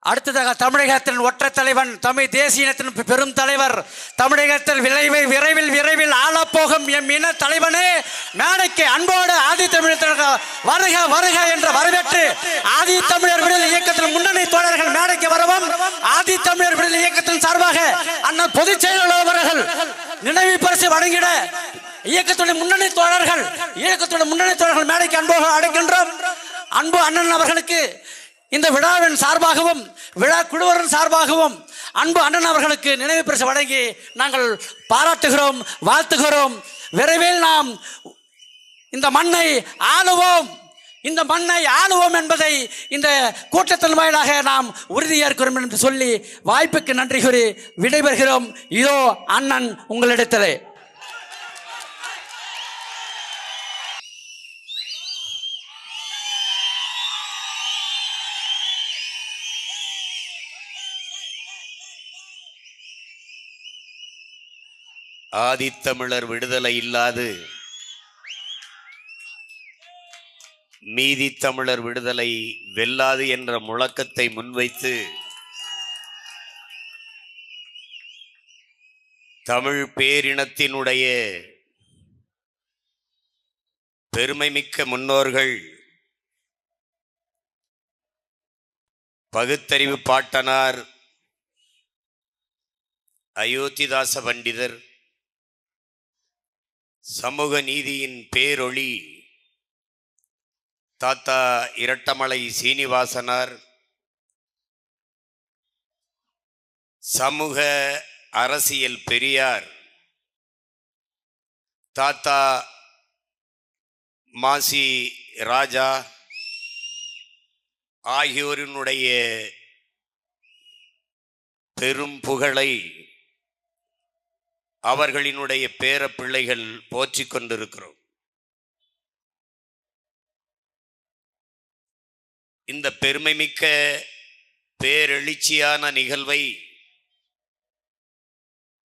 அடுத்ததாக தமிழகத்தின் ஒற்றை தலைவன், தமிழ் தேசிய இனத்தின் பெரும் தலைவர், தமிழகத்தில் விரைவில் ஆளப்போகும் எம் இன தலைவனே, மேடைக்கு அன்போடு ஆதித்தமிழர் வருக வருக என்று வரவேற்று ஆதித்தமிழர் விடுதலை இயக்கத்தின் முன்னணி தோழர்கள் மேடைக்கு வரவும், ஆதித்தமிழர் விடுதலை இயக்கத்தின் சார்பாக அண்ணன் பொதுச் செயலாளர் அவர்கள் நினைவு பரிசு வழங்கிட இயக்கத்துடைய முன்னணி தோழர்கள் மேடைக்கு அன்போடு அழைக்கின்றோம். அன்பு அண்ணன் அவர்களுக்கு இந்த விழாவின் சார்பாகவும் விழா குழுவரின் சார்பாகவும் அன்பு அண்ணன் அவர்களுக்கு நினைவு பரிசு வழங்கி நாங்கள் பாராட்டுகிறோம், வாழ்த்துகிறோம். விரைவில் நாம் இந்த மண்ணை ஆளுவோம் என்பதை இந்த கூட்டத்தின் வாயிலாக நாம் உறுதியேற்கிறோம் என்று சொல்லி வாய்ப்புக்கு நன்றி கூறி விடைபெறுகிறோம். இதோ அண்ணன் உங்களிடத்திலே. ஆதித்தமிழர் விடுதலை இல்லாது மீதி தமிழர் விடுதலை வெல்லாது என்ற முழக்கத்தை முன்வைத்து தமிழ் பேரினத்தினுடைய பெருமைமிக்க முன்னோர்கள் பகுத்தறிவு பாட்டனார் அயோத்திதாச பண்டிதர், சமூக நீதியின் பேரொளி தாத்தா இரட்டமலை சீனிவாசனார், சமூக அரசியல் பெரியார் தாத்தா மாசி ராஜா ஆகியோரினுடைய பெரும் புகழை அவர்களினுடைய பேர பிள்ளைகள் போற்றிக் கொண்டிருக்கிறோம். இந்த பெருமைமிக்க பேரெழுச்சியான நிகழ்வை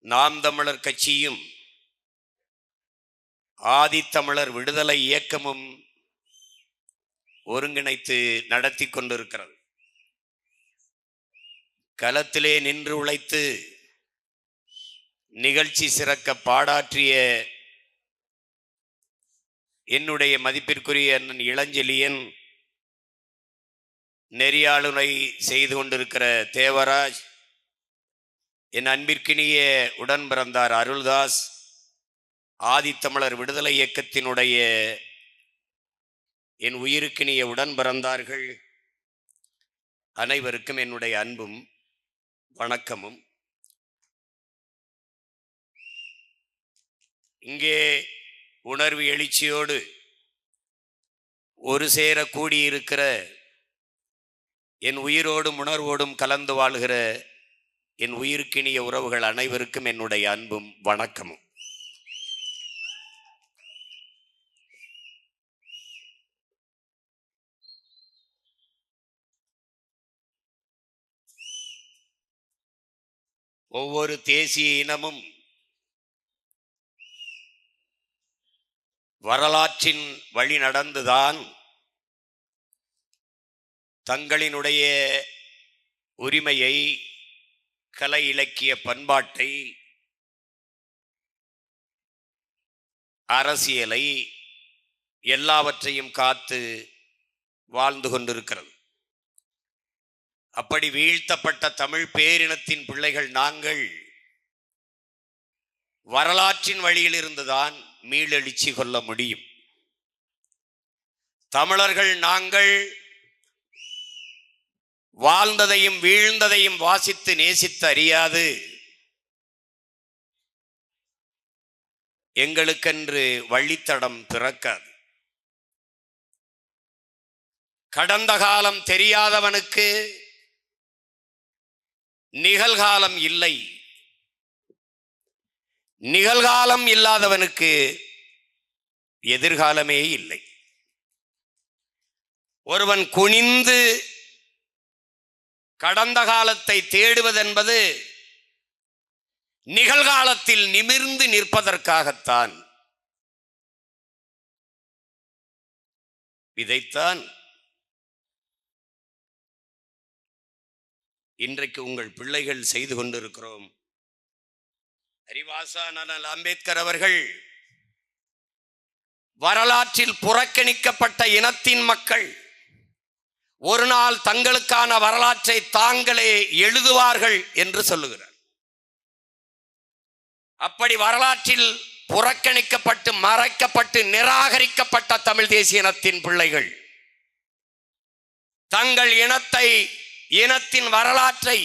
நாம் தமிழர் கட்சியும் ஆதித்தமிழர் விடுதலை இயக்கமும் ஒருங்கிணைத்து நடத்தி கொண்டிருக்கிறது. களத்திலே நின்று உழைத்து நிகழ்ச்சி சிறக்க பாடாற்றிய என்னுடைய மதிப்பிற்குரிய அண்ணன் இளஞ்செழியன், நெறியாளுனை செய்து கொண்டிருக்கிற தேவராஜ், என் அன்பிற்கினிய உடன் பிறந்தார் அருள்தாஸ், ஆதித்தமிழர் விடுதலை இயக்கத்தினுடைய என் உயிருக்கினிய உடன் பிறந்தார்கள் அனைவருக்கும் என்னுடைய அன்பும் வணக்கமும். இங்கே உணர்வு எழுச்சியோடு ஒரு சேர கூடியிருக்கிற என் உயிரோடும் உணர்வோடும் கலந்து வாழ்கிற என் உயிருக்கினிய உறவுகள் அனைவருக்கும் என்னுடைய அன்பும் வணக்கமும். ஒவ்வொரு தேசிய இனமும் வரலாற்றின் வழி நடந்துதான் தங்களினுடைய உரிமையை, கலை இலக்கிய பண்பாட்டை, அரசியலை எல்லாவற்றையும் காத்து வாழ்ந்து கொண்டிருக்கிறது. அப்படி வீழ்த்தப்பட்ட தமிழ் பேரினத்தின் பிள்ளைகள் நாங்கள் வரலாற்றின் வழியில் இருந்துதான் மீளெழுச்சி கொள்ள முடியும். தமிழர்கள் நாங்கள் வாழ்ந்ததையும் வீழ்ந்ததையும் வாசித்து நேசித்து அறியாது எங்களுக்கென்று வழித்தடம் பிறக்காது. கடந்த காலம் தெரியாதவனுக்கு நிகழ்காலம் இல்லை, நிகழ்காலம் இல்லாதவனுக்கு எதிர்காலமே இல்லை. ஒருவன் குனிந்து கடந்த காலத்தை தேடுவதென்பது நிகழ்காலத்தில் நிமிர்ந்து நிற்பதற்காகத்தான். இதைத்தான் இன்றைக்கு உங்கள் பிள்ளைகள் செய்து கொண்டிருக்கிறோம். அறிவாசா அண்ணல் அம்பேத்கர் அவர்கள் வரலாற்றில் புறக்கணிக்கப்பட்ட இனத்தின் மக்கள் ஒரு நாள் தங்களுக்கான வரலாற்றை தாங்களே எழுதுவார்கள் என்று சொல்லுகிறார். அப்படி வரலாற்றில் புறக்கணிக்கப்பட்டு மறைக்கப்பட்டு நிராகரிக்கப்பட்ட தமிழ் தேசிய இனத்தின் பிள்ளைகள் தங்கள் இனத்தின் வரலாற்றை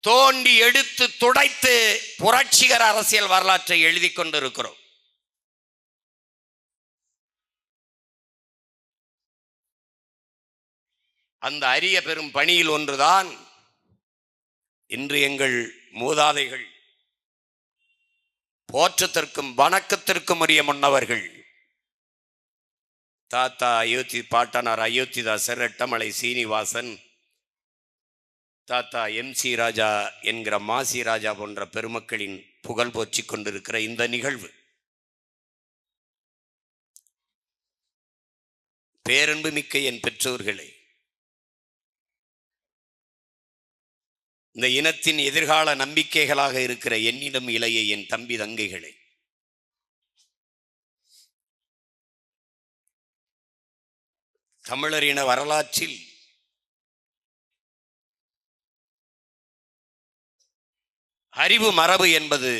தோண்டி எடுத்து துடைத்து புரட்சிகர அரசியல் வரலாற்றை எழுதி கொண்டிருக்கிறோம். அந்த அரிய பெரும் பணியில் ஒன்றுதான் இன்று எங்கள் மூதாதைகள் போற்றத்திற்கும் வணக்கத்திற்கும் உரிய முன்னவர்கள் தாத்தா பாட்டனார் அயோத்திதாசர், ரெட்டமலை சீனிவாசன், தாத்தா MC ராஜா என்கிற மாசி ராஜா போன்ற பெருமக்களின் புகழ் போற்றிக் கொண்டிருக்கிற இந்த நிகழ்வு பேரன்பு மிக்க என் பெற்றோர்களே, இந்த இனத்தின் எதிர்கால நம்பிக்கைகளாக இருக்கிற என்னிடம் இளைய என் தம்பி தங்கைகளை, தமிழர் இன வரலாற்றில் அறிவு மரபு என்பது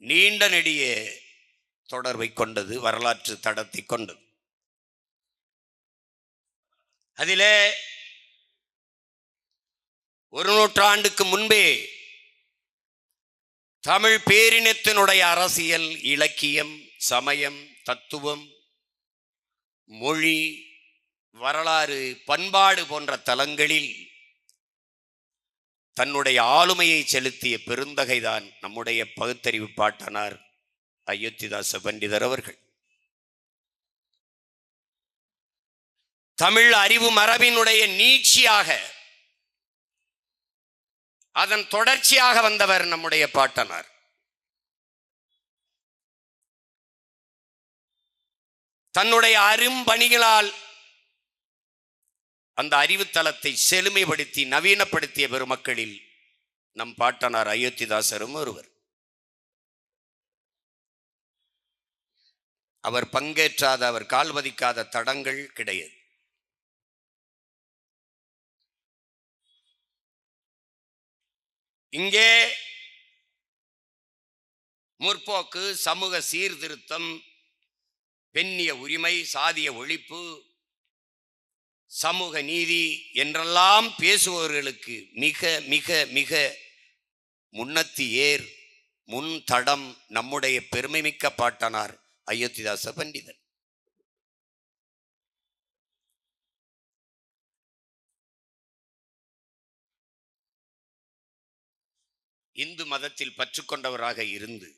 நீண்ட நெடிய தொடர்பை கொண்டது, வரலாற்று தடத்தை கொண்டது. அதிலே ஒரு நூற்றாண்டுக்கு முன்பே தமிழ் பேரினத்தினுடைய அரசியல், இலக்கியம், சமயம், தத்துவம், மொழி, வரலாறு, பண்பாடு போன்ற தலங்களில் தன்னுடைய ஆளுமையை செலுத்திய பெருந்தகைதான் நம்முடைய பகுத்தறிவு பாட்டனார் அயோத்திதாச பண்டிதர் அவர்கள். தமிழ் அறிவு மரபினுடைய நீட்சியாக, அதன் தொடர்ச்சியாக வந்தவர் நம்முடைய பாட்டனார். தன்னுடைய அரும்பணிகளால் அந்த அறிவுத்தலத்தை செழுமைப்படுத்தி நவீனப்படுத்திய பெருமக்களில் நம் பாட்டனார் அயோத்திதாசரும் ஒருவர். அவர் பங்கேற்றாத, அவர் கால் பதிக்காத தடங்கள் கிடையாது. இங்கே முற்போக்கு, சமூக சீர்திருத்தம், பெண்ணிய உரிமை, சாதிய ஒழிப்பு, சமூக நீதி என்றெல்லாம் பேசுபவர்களுக்கு மிக மிக மிக முன்னத்தி ஏர் முன் தடம் நம்முடைய பெருமைமிக்க பாட்டனார் அயோத்திதாச பண்டிதர். இந்து மதத்தில் பற்றுக்கொண்டவராக இருந்து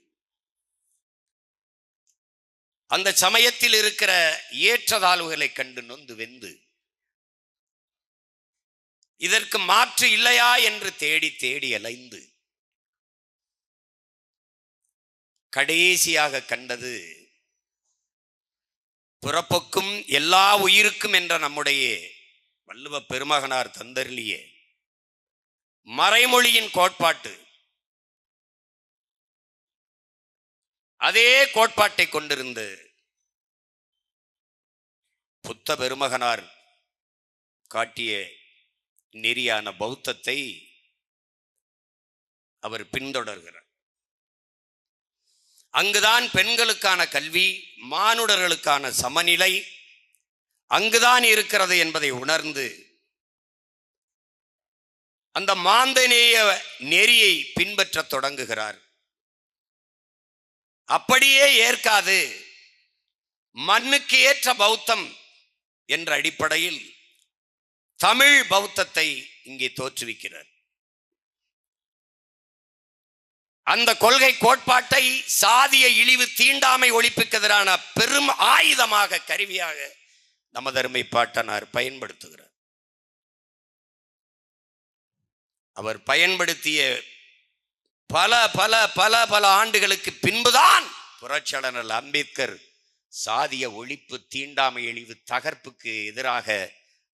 அந்த சமயத்தில் இருக்கிற ஏற்றதாழ்வுகளை கண்டு நொந்து வெந்து இதற்கு மாற்று இல்லையா என்று தேடி தேடி அலைந்து கடைசியாக கண்டது பிறப்புக்கும் எல்லா உயிருக்கும் என்ற நம்முடைய வள்ளுவ பெருமகனார் தந்தருளிய மறைமொழியின் கோட்பாட்டு. அதே கோட்பாட்டை கொண்டிருந்த புத்த பெருமகனார் காட்டிய நெறியான பௌத்தத்தை அவர் பின்தொடர்கிறார். அங்குதான் பெண்களுக்கான கல்வி, மானுடர்களுக்கான சமநிலை அங்குதான் இருக்கிறது என்பதை உணர்ந்து அந்த மாந்தநேய நெறியை பின்பற்றத் தொடங்குகிறார். அப்படியே ஏற்காது மண்ணுக்கு ஏற்ற பௌத்தம் என்ற அடிப்படையில் தமிழ் பௌத்தத்தை இங்கே தோற்றுவிக்கிறார். அந்த கொள்கை கோட்பாட்டை சாதிய இழிவு, தீண்டாமை ஒழிப்புக்கு எதிரான பெரும் ஆயுதமாக, கருவியாக நமது அருமை பாட்டனார் பயன்படுத்துகிறார். அவர் பயன்படுத்திய பல பல பல பல ஆண்டுகளுக்கு பின்புதான் புரட்சியாளர் அம்பேத்கர் சாதிய ஒழிப்பு, தீண்டாமை இழிவு, தகர்ப்புக்கு எதிராக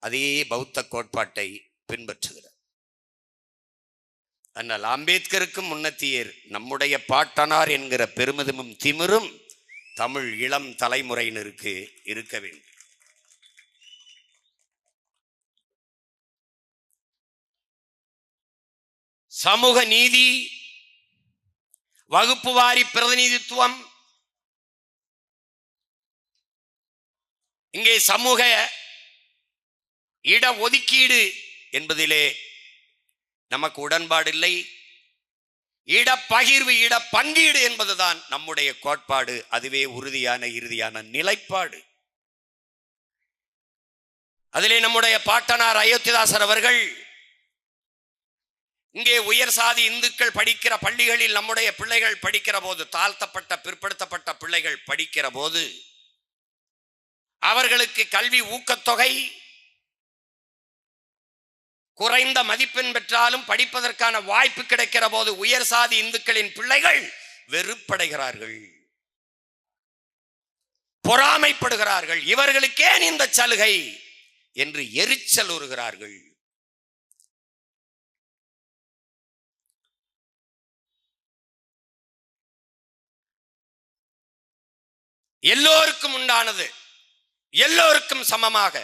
அதே பௌத்த கோட்பாட்டை பின்பற்றுகிறார். ஆனால் அம்பேத்கருக்கும் முன்னத்தியர் நம்முடைய பாட்டனார் என்கிற பெருமிதமும் திமிரும் தமிழ் இளம் தலைமுறையினருக்கு இருக்க வேண்டும். சமூக நீதி, வகுப்பு வாரி பிரதிநிதித்துவம், இங்கே சமூக இட ஒதுக்கீடு என்பதிலே நமக்கு உடன்பாடில்லை. இடப்பகிர்வு, இட பங்கீடு என்பதுதான் நம்முடைய கோட்பாடு. அதுவே உறுதியான இறுதியான நிலைப்பாடு. அதிலே நம்முடைய பாட்டனார் அயோத்திதாசர் அவர்கள் இங்கே உயர் சாதி இந்துக்கள் படிக்கிற பள்ளிகளில் நம்முடைய பிள்ளைகள் படிக்கிற போது, தாழ்த்தப்பட்ட பிற்படுத்தப்பட்ட பிள்ளைகள் படிக்கிற போது அவர்களுக்கு கல்வி ஊக்கத்தொகை குறைந்த மதிப்பெண் பெற்றாலும் படிப்பதற்கான வாய்ப்பு கிடைக்கிற போது உயர் சாதி இந்துக்களின் பிள்ளைகள் வெறுப்படைகிறார்கள், பொறாமைப்படுகிறார்கள். இவர்களுக்கேன் இந்த சலுகை என்று எரிச்சல் உறுகிறார்கள். எல்லோருக்கும் உண்டானது எல்லோருக்கும் சமமாக,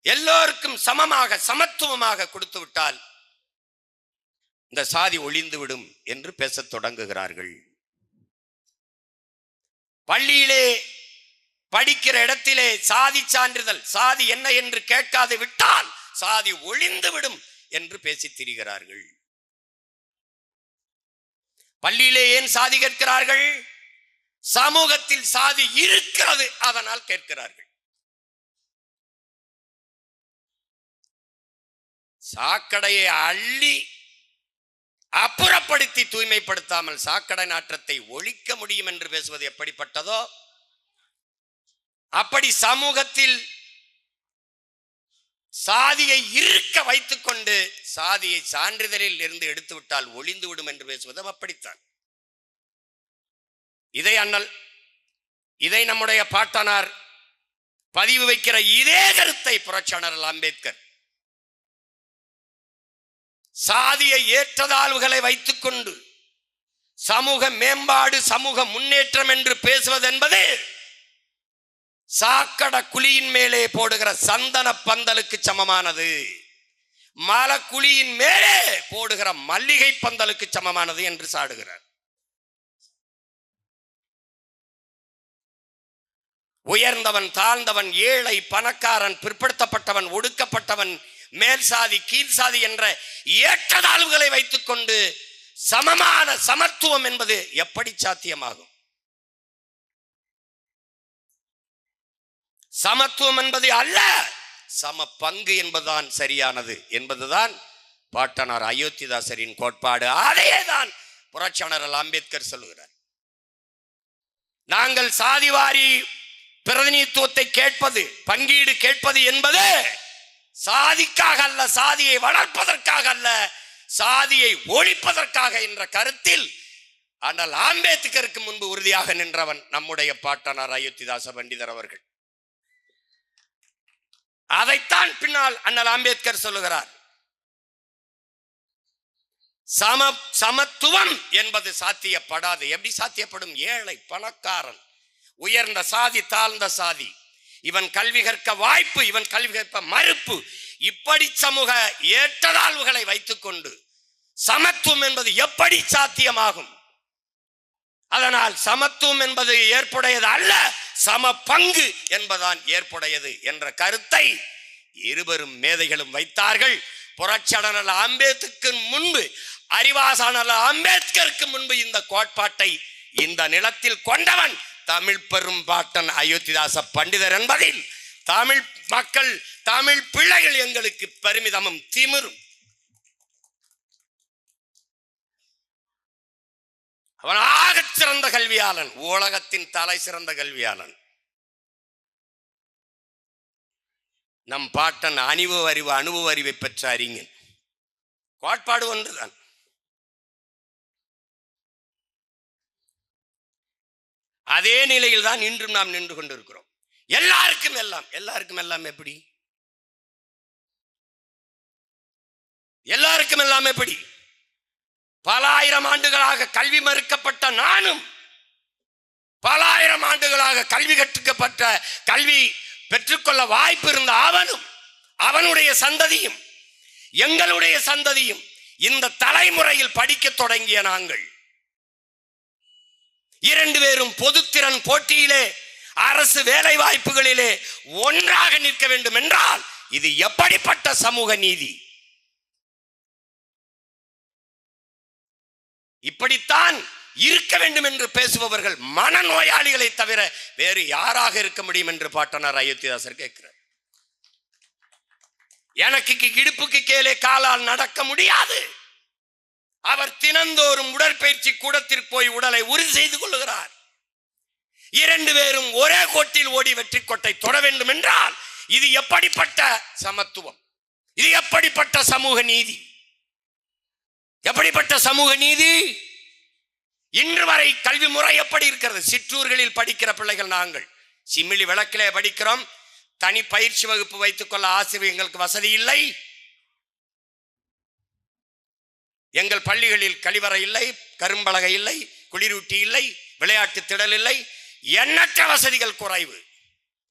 எல்லோருக்கும் சமமாக சமத்துவமாக கொடுத்து விட்டால் இந்த சாதி ஒழிந்துவிடும் என்று பேசத் தொடங்குகிறார்கள். பள்ளியிலே படிக்கிற இடத்திலே சாதி சான்றிதழ், சாதி என்ன என்று கேட்காது விட்டால் சாதி ஒழிந்துவிடும் என்று பேசித் திரிகிறார்கள். பள்ளியிலே ஏன் சாதி கேட்கிறார்கள்? சமூகத்தில் சாதி இருக்கிறது, அதனால் கேட்கிறார்கள். சாக்கடையை அள்ளி அப்புறப்படுத்தி தூய்மைப்படுத்தாமல் சாக்கடை நாற்றத்தை ஒழிக்க முடியும் என்று பேசுவது எப்படிப்பட்டதோ, அப்படி சமூகத்தில் சாதியை இருக்க வைத்துக் கொண்டு சாதியை சான்றிதழில் இருந்து எடுத்துவிட்டால் ஒளிந்துவிடும் என்று பேசுவதும் அப்படித்தான். இதை நம்முடைய பாட்டனார் பதிவு வைக்கிற இதே கருத்தை புரட்சியாளர் அம்பேத்கர் சாதிய ஏற்றதாழ்வுகளை வைத்துக் கொண்டு சமூக மேம்பாடு, சமூக முன்னேற்றம் என்று பேசுவது என்பது சாக்கடை குழியின் மேலே போடுகிற சந்தன பந்தலுக்கு சமமானது, மலக்குழியின் மேலே போடுகிற மல்லிகை பந்தலுக்கு சமமானது என்று சாடுகிறார். உயர்ந்தவன், தாழ்ந்தவன், ஏழை, பணக்காரன், பிற்படுத்தப்பட்டவன், ஒடுக்கப்பட்டவன், மேல் சாதி, கீழ் சாதி என்ற ஏற்றதாழ்வுகளை வைத்துக் கொண்டு சமமான சமத்துவம் என்பது எப்படி சாத்தியமாகும்? சமத்துவம் என்பது அல்ல, சம பங்கு என்பதுதான் சரியானது என்பதுதான் பாட்டனார் அயோத்திதாசரின் கோட்பாடு. அதையேதான் புரட்சியாளர் அம்பேத்கர் சொல்லுகிறார். நாங்கள் சாதிவாரி பிரதிநிதித்துவத்தை கேட்பது, பங்கீடு கேட்பது என்பது சாதிக்காக அல்ல, சாதியை வளர்ப்பதற்காக அல்ல, சாதியை ஒழிப்பதற்காக என்ற கருத்தில் ஆனால் அம்பேத்கருக்கு முன்பு உறுதியாக நின்றவன் நம்முடைய பாட்டனார் அயோத்திதாச பண்டிதர் அவர்கள். அதைத்தான் பின்னால் அண்ணல் அம்பேத்கர் சொல்லுகிறார். சமத்துவம் என்பது சாத்தியப்படாது. எப்படி சாத்தியப்படும்? ஏழை, பணக்காரன், உயர்ந்த சாதி, தாழ்ந்த சாதி, இவன் கல்வி கற்க வாய்ப்பு, இவன் கல்வி கற்க மறுப்பு, இப்படி சமூக ஏற்றதாழ்வுகளை வைத்துக் கொண்டு சமத்துவம் என்பது எப்படி சாத்தியமாகும்? அதனால் சமத்துவம் என்பது ஏற்புடையது அல்ல, சம பங்கு என்பதான் ஏற்புடையது என்ற கருத்தை இருவரும் மேதைகளும் வைத்தார்கள். புரட்சியாளர் அம்பேத்கருக்கு முன்பு, அறிவாசாளர் அம்பேத்கருக்கு முன்பு இந்த கோட்பாட்டை இந்த நிலத்தில் கொண்டவன் தமிழ் பெரும் பாட்டன் அயோத்திதாச பண்டிதர் என்பதில் தமிழ் மக்கள், தமிழ் பிள்ளைகள் எங்களுக்கு பெருமிதமும் திமிரும். அவன் ஆகச் சிறந்த கல்வியாளன், உலகத்தின் தலை சிறந்த கல்வியாளன். நம் பாட்டன் அனுபவ அறிவை பெற்ற அறிஞன். கோட்பாடு ஒன்றுதான். அதே நிலையில் தான் இன்றும் நாம் நின்று கொண்டிருக்கிறோம். எல்லாருக்கும் எல்லாம், எல்லாருக்கும் எல்லாம் எப்படி? எல்லாருக்கும் எல்லாம் எப்படி? பல ஆயிரம் ஆண்டுகளாக கல்வி மறுக்கப்பட்ட நானும், பல ஆயிரம் ஆண்டுகளாக கல்வி கற்றுக்கப்பட்ட கல்வி பெற்றுக்கொள்ள வாய்ப்பு இருந்த அவனும், அவனுடைய சந்ததியும், எங்களுடைய சந்ததியும், இந்த தலைமுறையில் படிக்க தொடங்கிய நாங்கள் இரண்டு பேரும் பொதுத்திறன் போட்டியிலே அரசு வேலை வாய்ப்புகளிலே ஒன்றாக நிற்க வேண்டும் என்றால் இது எப்படிப்பட்ட சமூக நீதி? இப்படித்தான் இருக்க வேண்டும் என்று பேசுபவர்கள் மனநோயாளிகளை தவிர வேறு யாராக இருக்க முடியும் என்று பாட்டனார் அயோத்திதாசர் கேட்கிறார். எனக்கு இடுப்புக்கு கீழே காலால் நடக்க முடியாது. அவர் தினந்தோறும் உடற்பயிற்சி கூடத்திற்கு போய் உடலை உறுதி செய்து கொள்ளுகிறார். இரண்டு பேரும் ஒரே கோட்டில் ஓடி வெற்றி கோட்டை தொட வேண்டும் என்றால் இது எப்படிப்பட்ட சமத்துவம்? இது எப்படிப்பட்ட சமூக நீதி? எப்படிப்பட்ட சமூக நீதி? இன்று வரை கல்வி முறை எப்படி இருக்கிறது? சிற்றூர்களில் படிக்கிற பிள்ளைகள் நாங்கள் சிமிழி விளக்கிலே படிக்கிறோம். தனி பயிற்சி வகுப்பு வைத்துக் கொள்ள ஆசிரியர் எங்களுக்கு வசதி இல்லை. எங்கள் பள்ளிகளில் கழிவறை இல்லை, கரும்பலகை இல்லை, குளிரூட்டி இல்லை, விளையாட்டு திடல் இல்லை, எண்ணற்ற வசதிகள் குறைவு.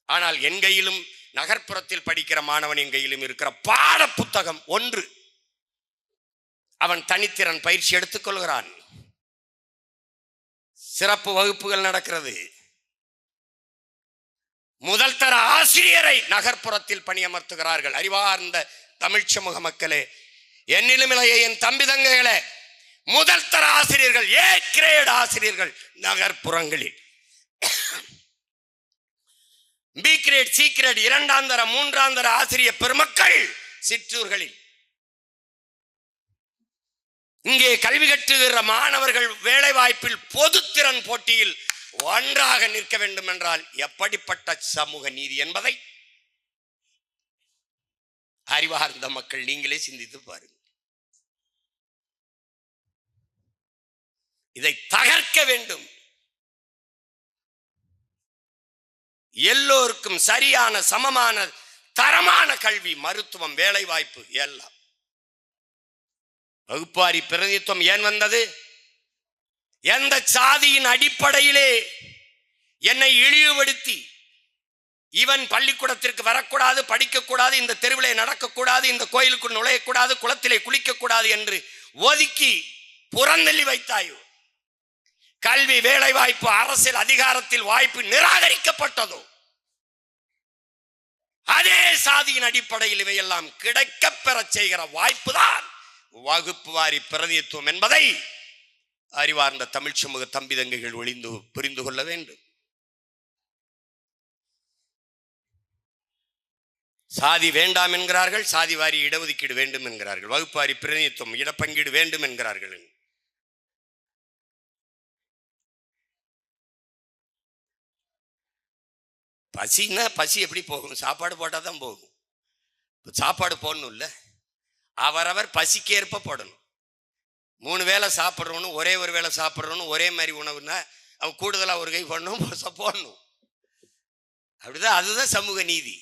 ஆனால் என் கையிலும் நகர்ப்புறத்தில் படிக்கிற மாணவன் கையிலும் இருக்கிற பாட புத்தகம் ஒன்று. அவன் தனித்திறன் பயிற்சி எடுத்துக் கொள்கிறான். சிறப்பு வகுப்புகள் நடக்கிறது. முதல் தர ஆசிரியரை நகர்ப்புறத்தில் பணியமர்த்துகிறார்கள். அறிவார்ந்த தமிழ் சமூக மக்களே, என்னிலும் இளைய என் தம்பி தங்கைகளே, முதல் தர ஆசிரியர்கள், ஏ கிரேட் ஆசிரியர்கள் நகர்ப்புறங்களில், பி கிரேட், சி கிரேட், இரண்டாம் தர மூன்றாம் தர ஆசிரியர் பெருமக்கள் சிற்றூர்களில். இங்கே கல்வி கற்றுகிற மாணவர்கள் வேலை வாய்ப்பில் பொதுத்திறன் போட்டியில் ஒன்றாக நிற்க வேண்டும் என்றால் எப்படிப்பட்ட சமூக நீதி என்பதை அறிவார்ந்த மக்கள் நீங்களே சிந்தித்து பாருங்கள். இதை தகர்க்க வேண்டும். எல்லோருக்கும் சரியான, சமமான, தரமான கல்வி, மருத்துவம், வேலை வாய்ப்பு எல்லாம். வகுப்பாரி பிரதிநிதித்துவம் ஏன் வந்தது? எந்த சாதியின் அடிப்படையிலே என்னை இழிவுபடுத்தி இவன் பள்ளிக்கூடத்திற்கு வரக்கூடாது, படிக்கக்கூடாது, இந்த தெருவிலே நடக்கக்கூடாது, இந்த கோயிலுக்குள் நுழையக்கூடாது, குளத்திலே குளிக்கக்கூடாது என்று ஒதுக்கி புறந்தள்ளி வைத்தாயோ? கல்வி, வேலை வாய்ப்பு, அரசியல் அதிகாரத்தில் வாய்ப்பு நிராகரிக்கப்பட்டதோ? அதே சாதியின் அடிப்படையில் இவையெல்லாம் கிடைக்கப் பெற செய்கிற வாய்ப்பு தான் வகுப்பு வாரி பிரதிநிதித்துவம் என்பதை அறிவார்ந்த தமிழ் சமூக தம்பி தங்கைகள் புரிந்து கொள்ள வேண்டும். சாதி வேண்டாம் என்கிறார்கள், சாதி வாரி இடஒதுக்கீடு வேண்டும் என்கிறார்கள், வகுப்பு வாரி பிரதிநிதித்துவம், இடப்பங்கீடு வேண்டும் என்கிறார்கள். பசின்னா பசி எப்படி போகும்? சாப்பாடு போட்டால் தான் போகும். சாப்பாடு போடணும் இல்லை, அவரவர் பசிக்கேற்ப போடணும். 3 வேளை சாப்பிட்றவனும் ஒரே ஒரு வேளை சாப்பிட்றவனும் ஒரே மாதிரி உணவுன்னா அவன் கூடுதலாக ஒரு கை போடணும், போடணும். அப்படிதான், அதுதான் சமூக நீதி.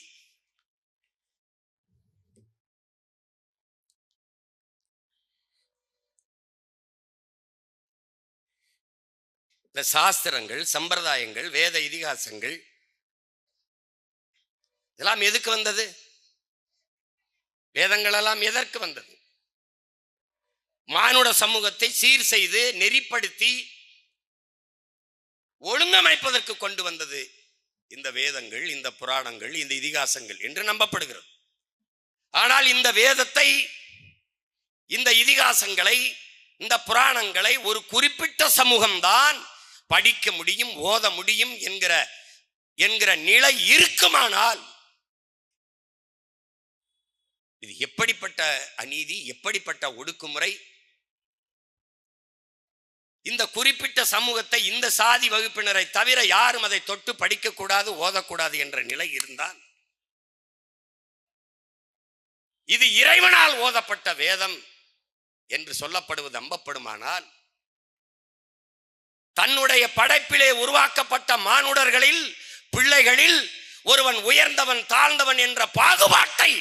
இந்த சாஸ்திரங்கள், சம்பிரதாயங்கள், வேத இதிகாசங்கள் இதெல்லாம் எதுக்கு வந்தது? வேதங்கள் எல்லாம் எதற்கு வந்தது? மானுட சமூகத்தை சீர் செய்து நெறிப்படுத்தி ஒழுங்கமைப்பதற்கு கொண்டு வந்தது இந்த வேதங்கள், இந்த புராணங்கள், இந்த இதிகாசங்கள் என்று நம்பப்படுகிறது. ஆனால் இந்த வேதத்தை, இந்த இதிகாசங்களை, இந்த புராணங்களை ஒரு குறிப்பிட்ட சமூகம்தான் படிக்க முடியும், ஓத முடியும் என்கிற நிலை இருக்குமானால் இது எப்படிப்பட்ட அநீதி, எப்படிப்பட்ட ஒடுக்குமுறை! இந்த குறிப்பிட்ட சமூகத்தை, இந்த சாதி வகுப்பினரை தவிர யாரும் அதை தொட்டு படிக்கக்கூடாது, ஓதக்கூடாது என்ற நிலை இருந்தால், இது இறைவனால் ஓதப்பட்ட வேதம் என்று சொல்லப்படுவது நம்பப்படுமானால், தன்னுடைய படைப்பிலே உருவாக்கப்பட்ட மானுடர்களில், பிள்ளைகளில் ஒருவன் உயர்ந்தவன், தாழ்ந்தவன் என்ற பாகுபாட்டை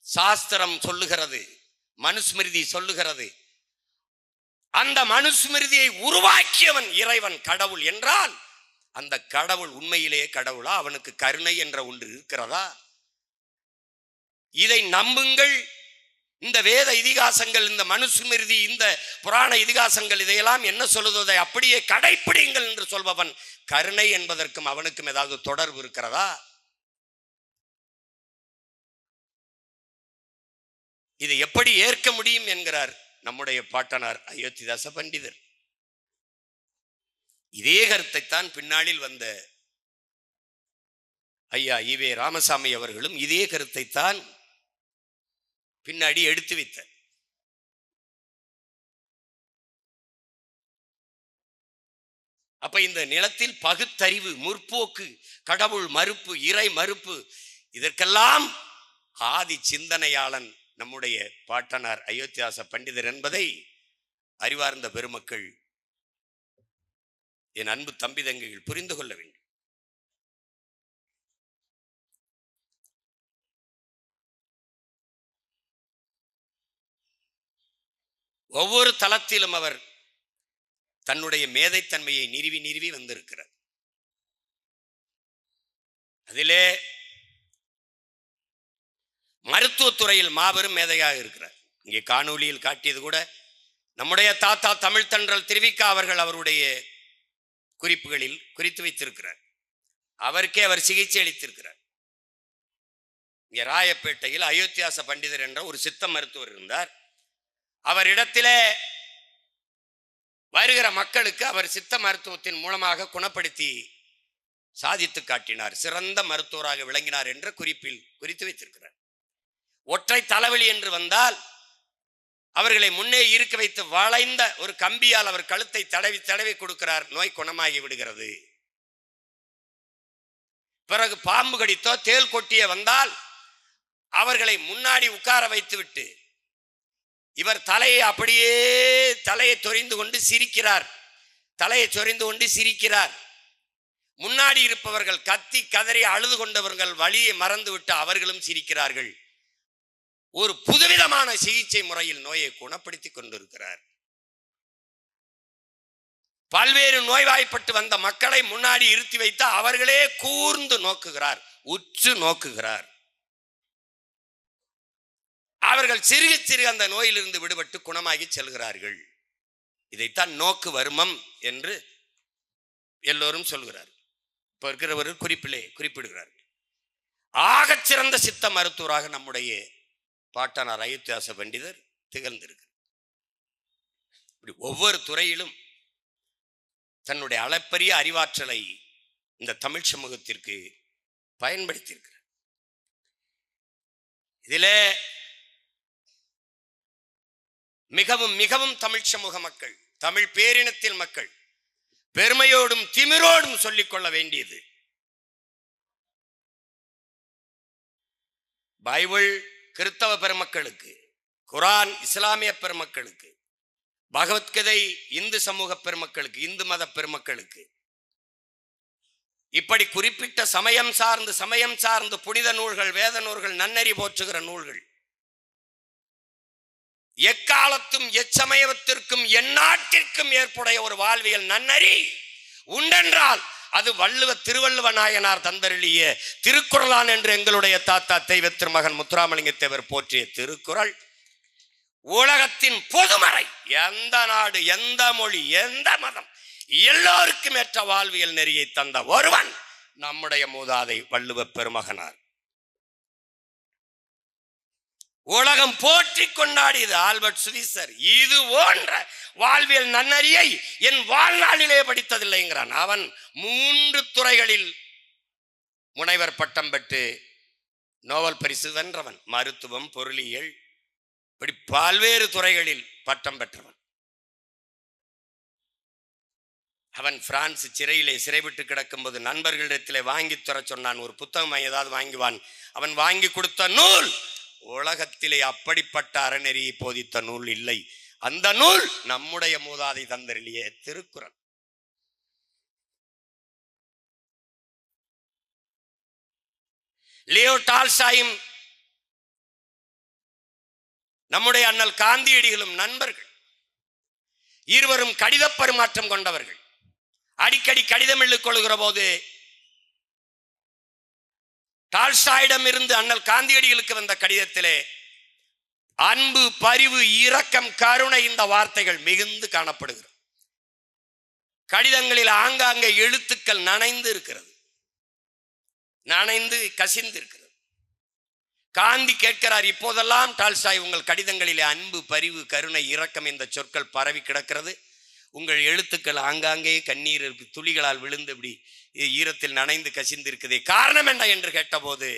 சாஸ்திரம் சொல்லுகிறது. மனுஸ்மிருதி சொல்லுகிறது. அந்த மனுஸ்மிருதியை உருவாக்கியவன் இறைவன், கடவுள் என்றால் அந்த கடவுள் உண்மையிலேயே கடவுளா? அவனுக்கு கருணை என்ற ஒன்று இருக்கிறதா? இதை நம்புங்கள். இந்த வேத இதிகாசங்கள், இந்த மனுஸ்மிருதி, இந்த புராண இதிகாசங்கள் இதையெல்லாம் என்ன சொல்லுவதை அப்படியே கடைப்பிடிங்கள் என்று சொல்பவன் கருணை என்பதற்கும் அவனுக்கும் ஏதாவது தொடர்பு இருக்கிறதா? இதை எப்படி ஏற்க முடியும் என்கிறார் நம்முடைய பாட்டனார் அயோத்திதாச பண்டிதர். இதே கருத்தைத்தான் பின்னாளில் வந்த ஐயா ஈவே ராமசாமி அவர்களும் இதே கருத்தைத்தான் பின்னாடி எடுத்து வைத்தார். அப்ப இந்த நிலத்தில் பகுத்தறிவு, முற்போக்கு, கடவுள் மறுப்பு, இறை மறுப்பு, இதற்கெல்லாம் ஆதி சிந்தனையாளன் நம்முடைய பாட்டனார் அயோத்திதாச பண்டிதர் என்பதை அறிவார்ந்த பெருமக்கள், என் அன்பு தம்பி தங்கைகள் புரிந்து கொள்ள வேண்டும். ஒவ்வொரு தளத்திலும் அவர் தன்னுடைய மேதைத்தன்மையை நிறுவி நிறுவி வந்திருக்கிறார். அதிலே மருத்துவத்துறையில் மாபெரும் மேதையாக இருக்கிறார். இங்கே காணொலியில் காட்டியது கூட நம்முடைய தாத்தா தமிழ் தென்றல் திருவிக்கா அவர்கள் அவருடைய குறிப்புகளில் குறித்து வைத்திருக்கிறார். அவருக்கே அவர் சிகிச்சை அளித்திருக்கிறார். இங்கே ராயப்பேட்டையில் அயோத்தியாச பண்டிதர் என்ற ஒரு சித்த மருத்துவர் இருந்தார். அவரிடத்திலே வருகிற மக்களுக்கு அவர் சித்த மருத்துவத்தின் மூலமாக குணப்படுத்தி சாதித்து காட்டினார். சிறந்த மருத்துவராக விளங்கினார் என்ற குறிப்பில் குறித்து வைத்திருக்கிறார். ஒற்றை தலைவலி என்று வந்தால் அவர்களை முன்னே இருக்க வைத்து வளைந்த ஒரு கம்பியால் அவர் கழுத்தை தடவி தடவி கொடுக்கிறார். நோய் குணமாகி விடுகிறது. பிறகு பாம்பு கடித்தோ தேல் கொட்டிய வந்தால் அவர்களை முன்னாடி உட்கார வைத்து விட்டு இவர் தலையை அப்படியே தலையை சொரிந்து கொண்டு சிரிக்கிறார். தலையை சொரிந்து கொண்டு சிரிக்கிறார். முன்னாடி இருப்பவர்கள் கத்தி கதறி அழுது கொண்டவர்கள் வழியை மறந்துவிட்டு அவர்களும் சிரிக்கிறார்கள். ஒரு புதுவிதமான சிகிச்சை முறையில் நோயை குணப்படுத்தி கொண்டிருக்கிறார். பல்வேறு நோய்வாய்ப்பட்டு வந்த மக்களை முன்னாடி இருத்தி வைத்து அவர்களே கூர்ந்து நோக்குகிறார், உற்று நோக்குகிறார். அவர்கள் சிறுக சிறுக அந்த நோயிலிருந்து விடுபட்டு குணமாகி செல்கிறார்கள். இதைத்தான் நோக்கு வருமம் என்று எல்லோரும் சொல்கிறார். இப்ப இருக்கிறவர் குறிப்பிலே குறிப்பிடுகிறார். ஆகச்சிறந்த சித்த மருத்துவராக நம்முடைய பாட்டனார் அயோத்தியாச பண்டிதர் திகழ்ந்திருக்கிறார். இப்படி ஒவ்வொரு துறையிலும் தன்னுடைய அளப்பரிய அறிவாற்றலை இந்த தமிழ் சமூகத்திற்கு பயன்படுத்தியிருக்கிறார். இதிலே மிகவும் மிகவும் தமிழ் சமூக மக்கள், தமிழ் பேரினத்தில் மக்கள் பெருமையோடும் திமிரோடும் சொல்லிக் கொள்ள வேண்டியது, பைபிள் கிறிஸ்தவ பெருமக்களுக்கு, குரான் இஸ்லாமிய பெருமக்களுக்கு, பகவத்கீதை இந்து சமூக பெருமக்களுக்கு, இந்து மத பெருமக்களுக்கு, இப்படி குறிப்பிட்ட சமயம் சார்ந்து புனித நூல்கள், வேத நூல்கள், நன்னறி போற்றுகிற நூல்கள், எக்காலத்தும் எச்சமயத்திற்கும் எந்நாட்டிற்கும் ஏற்புடைய ஒரு வாழ்வியல் நன்னறி உண்டென்றால் அது திருவள்ளுவ நாயனார் தந்தருளிய திருக்குறளான் என்று எங்களுடைய தாத்தா தெய்வ திருமகன் முத்துராமலிங்க தேவர் போற்றிய திருக்குறள் உலகத்தின் பொதுமறை. எந்த நாடு, எந்த மொழி, எந்த மதம், எல்லோருக்கும் ஏற்ற வாழ்வியல் நெறியை தந்த ஒருவன் நம்முடைய மூதாதை வள்ளுவ பெருமகனார். உலகம் போற்றி கொண்டாடியது ஆல்பர்ட் சுவிசர். இது போன்ற வாழ்வியல் நன்னறியை என் வாழ்நாளிலே படித்ததில்லைங்கிறான். அவன் 3 துறைகளில் முனைவர் பட்டம் பெற்று நோபல் பரிசு வென்றவன். மருத்துவம், பொருளியல், இப்படி பல்வேறு துறைகளில் பட்டம் பெற்றவன். அவன் பிரான்ஸ் சிறையிலே சிறைவிட்டு கிடக்கும்போது நண்பர்களிடத்திலே வாங்கி தர சொன்னான். ஒரு புத்தகம் ஏதாவது வாங்குவான். அவன் வாங்கி கொடுத்த நூல் உலகத்திலே அப்படிப்பட்ட அறநெறியை போதித்த நூல் இல்லை. அந்த நூல் நம்முடைய மூதாதை தந்தருளிய திருக்குறள். லியோ டால்ஸ்டாயும் நம்முடைய அண்ணல் காந்தியடிகளும் நண்பர்கள். இருவரும் கடித பரிமாற்றம் கொண்டவர்கள். அடிக்கடி கடிதம் எழுதிக் கொள்கிற போது டால்ஸ்டாயிடம் இருந்து அண்ணல் காந்தியடிகளுக்கு வந்த கடிதத்திலே அன்பு, பரிவு, இரக்கம், கருணை இந்த வார்த்தைகள் மிகுந்து காணப்படுகிறது. கடிதங்களில் ஆங்காங்கே எழுத்துக்கள் நனைந்து இருக்கிறது, நனைந்து கசிந்து இருக்கிறது. காந்தி கேட்கிறார், இப்போதெல்லாம் டால்ஸ்டாய் உங்கள் கடிதங்களிலே அன்பு, பரிவு, கருணை, இரக்கம் இந்த சொற்கள் பரவி கிடக்கிறது. உங்கள் எழுத்துக்கள் ஆங்காங்கே கண்ணீர் துளிகளால் விழுந்து இப்படி ஈரத்தில் நனைந்து கசிந்து இருக்குதே, காரணம் என்ன என்று கேட்டபோது,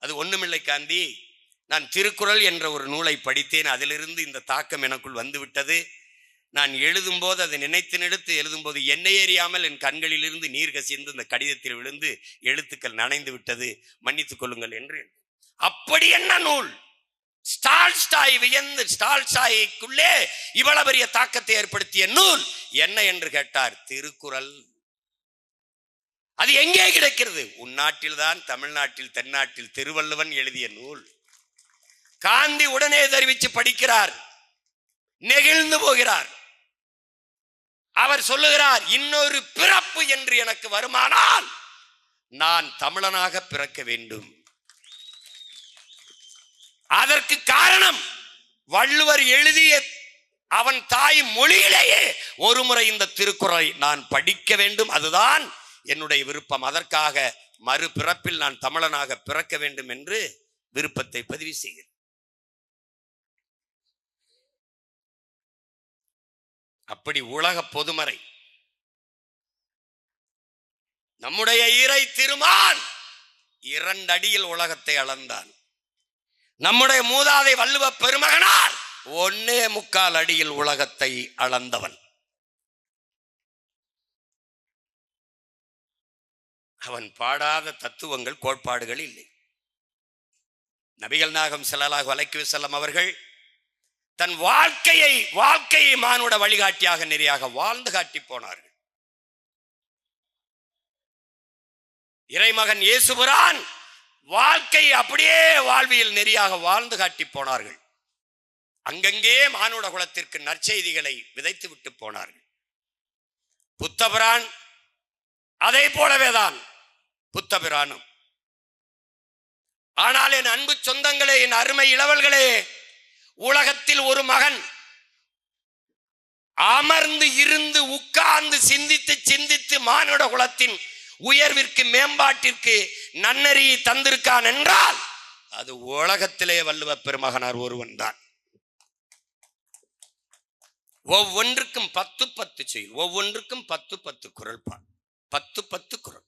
அது ஒண்ணுமில்லை காந்தி, நான் திருக்குறள் என்ற ஒரு நூலை படித்தேன். அதிலிருந்து இந்த தாக்கம் எனக்குள் வந்துவிட்டது. நான் எழுதும்போது அதை நினைத்து எழுதும்போது என்னை எறியாமல் என் கண்களிலிருந்து நீர் கசிந்து இந்த கடிதத்தில் விழுந்து எழுத்துக்கள் நனைந்து விட்டது, மன்னித்துக் கொள்ளுங்கள் என்று. அப்படி என்ன நூல்? டால்ஸ்டாய் வியந்து, டால்ஸ்டாய்க்குள்ளே இவ்வளவு பெரிய தாக்கத்தை ஏற்படுத்திய நூல் என்ன என்று கேட்டார். திருக்குறள். அது எங்கே கிடைக்கிறது? உன்னாட்டில் தான், தமிழ்நாட்டில், தென்னாட்டில் திருவள்ளுவன் எழுதிய நூல். காந்தி உடனே தெரிவித்து படிக்கிறார், நெகிழ்ந்து போகிறார். அவர் சொல்லுகிறார், இன்னொரு பிறப்பு என்று எனக்கு வருமானால் நான் தமிழனாக பிறக்க வேண்டும். அதற்கு காரணம், வள்ளுவர் எழுதிய அவன் தாய் மொழியிலேயே ஒரு முறை இந்த திருக்குறளை நான் படிக்க வேண்டும், அதுதான் என்னுடைய விருப்பம். அதற்காக மறுபிறப்பில் நான் தமிழனாக பிறக்க வேண்டும் என்று விருப்பத்தை பதிவு செய்கிறேன். அப்படி உலக பொதுமறை நம்முடைய இறை திருமான் 2 அடியில் உலகத்தை அளந்தான். நம்முடைய மூதாதை வள்ளுவ பெருமகனார் 1.25 அடியில் உலகத்தை அளந்தவன். அவன் பாடாத தத்துவங்கள், கோட்பாடுகள் இல்லை. நபிகள் நாயகம் ஸல்லல்லாஹு அலைஹி வஸல்லம் அவர்கள் தன் வாழ்க்கையை மானுட வழிகாட்டியாக நெறியாக வாழ்ந்து காட்டி போனார்கள். இறைமகன் இயேசுபிரான் வாழ்க்கை அப்படியே வாழ்வியல் நெறியாக வாழ்ந்து காட்டி போனார்கள். அங்கங்கே மானுட குலத்திற்கு நற்செய்திகளை விதைத்து விட்டு போனார்கள். புத்தபிரான் அதை போலவேதான் புத்தபிரானும். ஆனால் என் அன்பு சொந்தங்களே, என் அருமை இளவல்களே, உலகத்தில் ஒரு மகன் அமர்ந்து இருந்து உட்கார்ந்து சிந்தித்து மானுட குலத்தின் உயர்விற்கு, மேம்பாட்டிற்கு நன்னெறியை தந்திருக்கான் என்றால் அது உலகத்திலே வள்ளுவ பெருமகனார் ஒருவன் தான். ஒவ்வொன்றுக்கும் 10 செய்யுள், ஒவ்வொன்றுக்கும் 10 குறள் பால், 10 குறள்.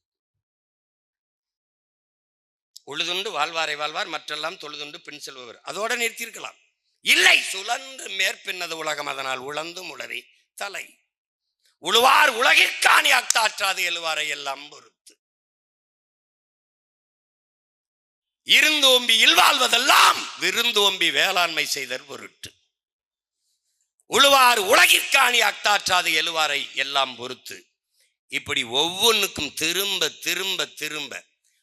உழுதுண்டு வாழ்வாரை வாழ்வார், மற்றெல்லாம் தொழுதுண்டு பின் செல்பவர். அதோட நிறுத்தியிருக்கலாம். இல்லை, சுழன்று மேற்பின்னது உலகம், அதனால் உழந்தும் உளறி தலை. உழுவார் உலகிற்காணி அக்தாற்றாது, எழுவாரை எல்லாம் பொறுத்து. இருந்தோம்பி இல்வாழ்வதெல்லாம் விருந்தோம்பி வேளாண்மை செய்தற் பொருட்டு. உழுவார் உலகிற்காணி அக்தாற்றாது, எழுவாரை எல்லாம் பொறுத்து. இப்படி ஒவ்வொன்றுக்கும் திரும்ப திரும்ப திரும்ப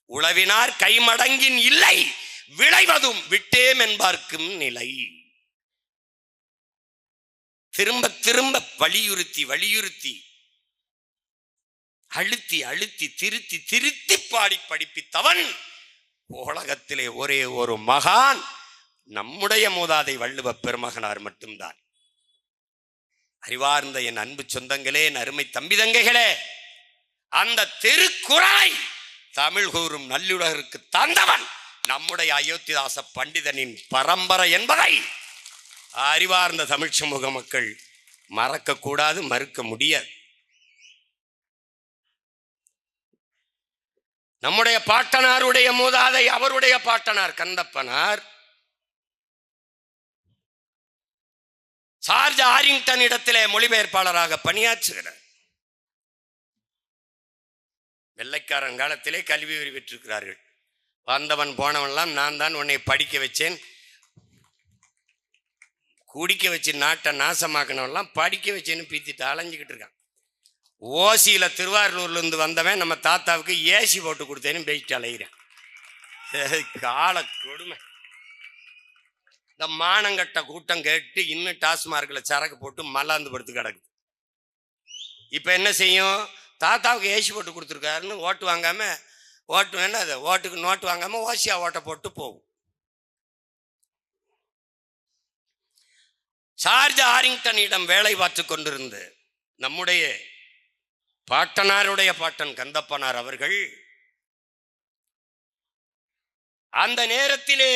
உழவினார் கைமடங்கின் இல்லை, விளைவதும் விட்டேம் என்பார்க்கும் நிலை. திரும்ப திரும்ப வலியுறுத்தி அழுத்தி திருத்தி பாடி படிப்பித்தவன் உலகத்திலே ஒரே ஒரு மகான் நம்முடைய மூதாதை வள்ளுவ பெருமகனார் மட்டும்தான். அறிவார்ந்த என் அன்பு சொந்தங்களே, என் அருமை தம்பி தங்கைகளே, அந்த திருக்குறளை தமிழ் கூறும் நல்லுலகிற்கு தந்தவன் நம்முடைய அயோத்திதாச பண்டிதனின் பரம்பரை என்பதை அறிவார்ந்த தமிழ் சமூக மக்கள் மறக்க கூடாது, மறுக்க முடியாது. நம்முடைய பாட்டனாருடைய மூதாதை, அவருடைய பாட்டனார் கந்தப்பனார் சார்ஜ் ஆரிங்டன் இடத்திலே மொழிபெயர்ப்பாளராக பணியாற்றுகிறார். வெள்ளைக்காரன் காலத்திலே கல்வி உரிமை பெற்றிருக்கிறார்கள். வந்தவன் போனவன்லாம் நான் தான் உன்னை படிக்க வச்சேன், குடிக்க வச்சு நாட்டை நாசமாக்கினவெல்லாம் படிக்க வச்சேன்னு பீத்திட்டு அலைஞ்சிக்கிட்டு இருக்கான். ஓசியில திருவாரூர்லேருந்து வந்தவன் நம்ம தாத்தாவுக்கு ஏசி போட்டு கொடுத்தேன்னு பேசிட்டு அலைகிறேன். கால கொடுமை. இந்த மானங்கட்ட கூட்டம் கேட்டு இன்னும் டாஸ்மார்க்கில் சரக்கு போட்டு மல்லாந்து படுத்து கிடக்குது. இப்போ என்ன செய்யும்? தாத்தாவுக்கு ஏசி போட்டு கொடுத்துருக்காருன்னு ஓட்டு வாங்காம, ஓட்டு வேணா அது ஓட்டுக்கு நோட்டு வாங்காம ஓசியா ஓட்டை போட்டு போகும். ஜார்ஜ் ஆரிங்டனிடம் வேலை பார்த்து கொண்டிருந்த நம்முடைய பாட்டனாருடைய பாட்டன் கந்தப்பனார் அவர்கள் அந்த நேரத்திலே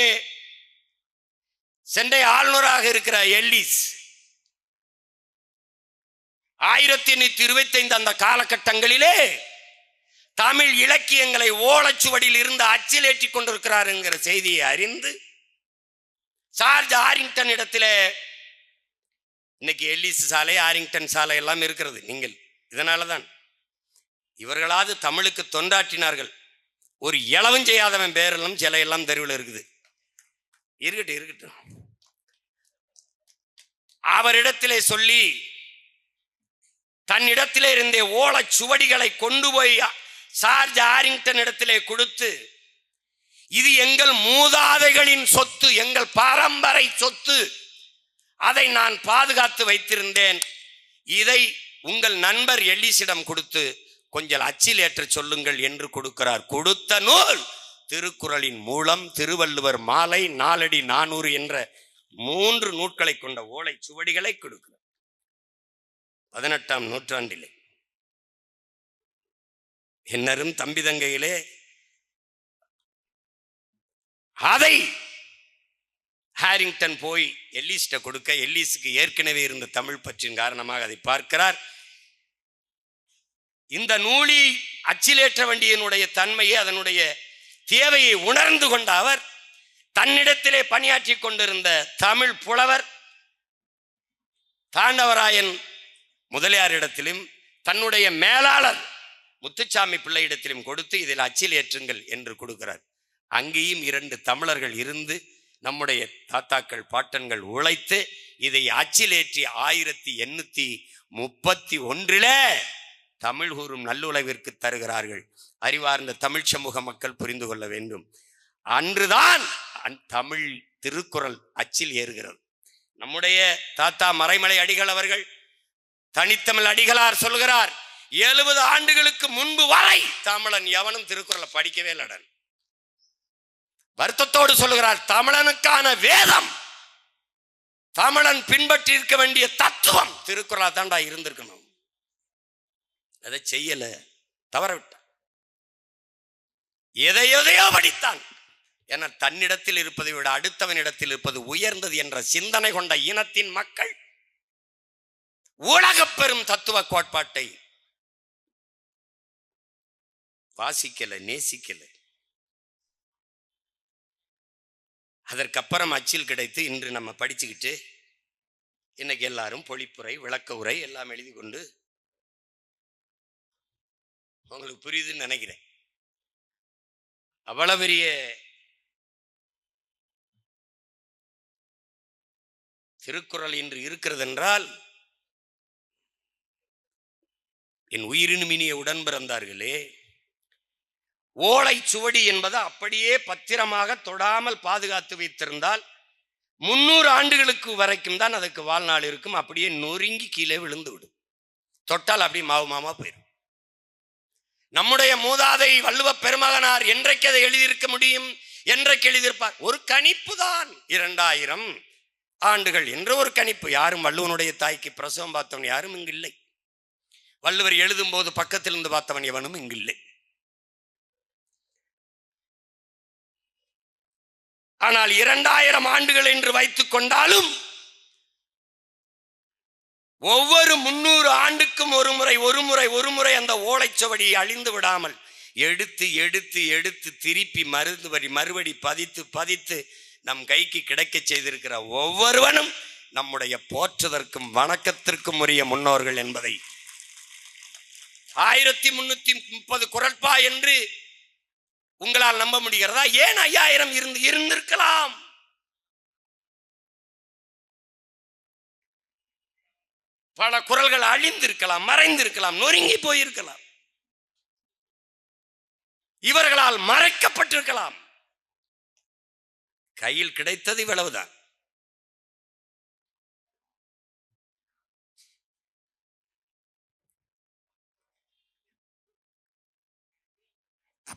சென்னை ஆளுநராக இருக்கிற எல்லிஸ் 1825 அந்த காலகட்டங்களிலே தமிழ் இலக்கியங்களை ஓலைச்சுவடியில் இருந்து அச்சிலேற்றி கொண்டிருக்கிறார் என்கிற செய்தியை அறிந்து ஜார்ஜ் ஆரிங்டன் இடத்திலே, இன்னைக்கு எல்லிஸ் சாலை, ஆரிங்டன் சாலை எல்லாம் இருக்கிறது. நீங்கள் இதனாலதான் இவர்களாவது தமிழுக்கு தொண்டாற்றினார்கள். ஒரு இளவும் செய்யாதவன் பேரெல்லாம் சில எல்லாம் தெருவில் இருக்குது. இருக்கட்டும். அவரிடத்திலே சொல்லி தன்னிடத்திலே இருந்தே ஓலைச்சுவடிகளை கொண்டு போய் ஜார்ஜ் ஆரிங்டன் இடத்திலே கொடுத்து, இது எங்கள் மூதாதைகளின் சொத்து, எங்கள் பாரம்பரிய சொத்து, அதை நான் பாதுகாத்து வைத்திருந்தேன், இதை உங்கள் நண்பர் எல்லிஸிடம் கொடுத்து கொஞ்சம் அச்சில் ஏற்ற சொல்லுங்கள் என்று கொடுக்கிறார். கொடுத்த நூல் திருக்குறளின் மூலம், திருவள்ளுவர் மாலை, நாலடி 400 என்ற 3 நூல்களை கொண்ட ஓலை சுவடிகளை கொடுக்கிறார் 18ஆம் நூற்றாண்டிலே. என்னரும் தம்பி தங்கையிலே அதை ஹாரிங்டன் போய் எல்லிஸ்ட கொடுக்க, எல்லிஸுக்கு ஏற்கனவே இருந்த தமிழ் பற்றின் காரணமாக அதை பார்க்கிறார். இந்த நூலி அச்சிலேற்ற வேண்டியனுடைய தன்மையை, அதனுடைய தேவையை உணர்ந்து கொண்ட அவர் தன்னிடத்திலே பணியாற்றி கொண்டிருந்த தமிழ் புலவர் தாண்டவராயன் முதலியாரிடத்திலும் தன்னுடைய மேலாளர் முத்துச்சாமி பிள்ளையிடத்திலும் கொடுத்து இதில் அச்சில் ஏற்றுங்கள் என்று கொடுக்கிறார். அங்கேயும் 2 தமிழர்கள் இருந்து நம்முடைய தாத்தாக்கள் பாட்டன்கள் உழைத்து இதை அச்சிலேற்றி 1831 தமிழ் கூறும் நல்லுலகிற்கு தருகிறார்கள். அறிவார்ந்த தமிழ் சமூக மக்கள் புரிந்து கொள்ள வேண்டும். அன்றுதான் தமிழ் திருக்குறள் அச்சில் ஏறுகிறது. நம்முடைய தாத்தா மறைமலை அடிகள் அவர்கள் தனித்தமிழ் அடிகளார் சொல்கிறார், 70 ஆண்டுகளுக்கு முன்பு வரை தமிழன் எவனும் திருக்குறளை படிக்கவே இல்லடன். வருத்தத்தோடு சொல்லுகிறார், தமிழனுக்கான வேதம், தமிழன் பின்பற்றி இருக்க வேண்டிய தத்துவம் திருக்குறளா தாண்டா இருந்திருக்கணும். அதை செய்யல, தவற விட்டான். எதையோ படித்தான். என தன்னிடத்தில் இருப்பதை விட அடுத்தவனிடத்தில் இருப்பது உயர்ந்தது என்ற சிந்தனை கொண்ட இனத்தின் மக்கள் உலக பெரும் தத்துவ கோட்பாட்டை வாசிக்கல, நேசிக்கல. அதற்கப்புறம் அச்சில் கிடைத்து இன்று நம்ம படிச்சுக்கிட்டு இன்னைக்கு எல்லாரும் பொழிப்புரை, விளக்க உரை எல்லாம் எழுதி கொண்டு, உங்களுக்கு புரியுதுன்னு நினைக்கிறேன். அவ்வளவு பெரிய திருக்குறள் இன்று இருக்கிறது என்றால், என் உயிரினும் இனிய உடன் பிறந்தார்களே, ஓலை சுவடி என்பது அப்படியே பத்திரமாக தொடாமல் பாதுகாத்து வைத்திருந்தால் 300 ஆண்டுகளுக்கு வரைக்கும் தான் அதுக்கு வாழ்நாள் இருக்கும். அப்படியே நொறுங்கி கீழே விழுந்து விடும். தொட்டால் அப்படியே மாவுமாமா போயிடும். நம்முடைய மூதாதை வள்ளுவ பெருமகனார் என்றைக்கு அதை எழுதியிருக்க முடியும்? என்றைக்கு எழுதியிருப்பார்? ஒரு கணிப்பு தான், 2000 ஆண்டுகள் என்ற ஒரு கணிப்பு. யாரும் வள்ளுவனுடைய தாய்க்கு பிரசவம் பார்த்தவன் யாரும் இங்கு இல்லை. வள்ளுவர் எழுதும் போது பக்கத்திலிருந்து பார்த்தவன் எவனும் இங்கு இல்லை. ஆனால் 2000 ஆண்டுகள் என்று வைத்துக் கொண்டாலும் ஒவ்வொரு 300 ஆண்டுக்கும் ஒரு முறை அந்த ஓலைச்சுவடியை அழிந்து விடாமல் எடுத்து எடுத்து எடுத்து திருப்பி மறுபடி பதித்து நம் கைக்கு கிடைக்க செய்திருக்கிற ஒவ்வொருவனும் நம்முடைய போற்றுதற்கும் வணக்கத்திற்கும் உரிய முன்னோர்கள் என்பதை 1330 குறட்பா என்று உங்களால் நம்ப முடிகிறதா? ஏன் 5000 இருந்திருக்கலாம். பல குறள்கள் அழிந்திருக்கலாம், மறைந்திருக்கலாம், நொறுங்கி போயிருக்கலாம், இவர்களால் மறைக்கப்பட்டிருக்கலாம். கையில் கிடைத்தது இவ்வளவுதான்.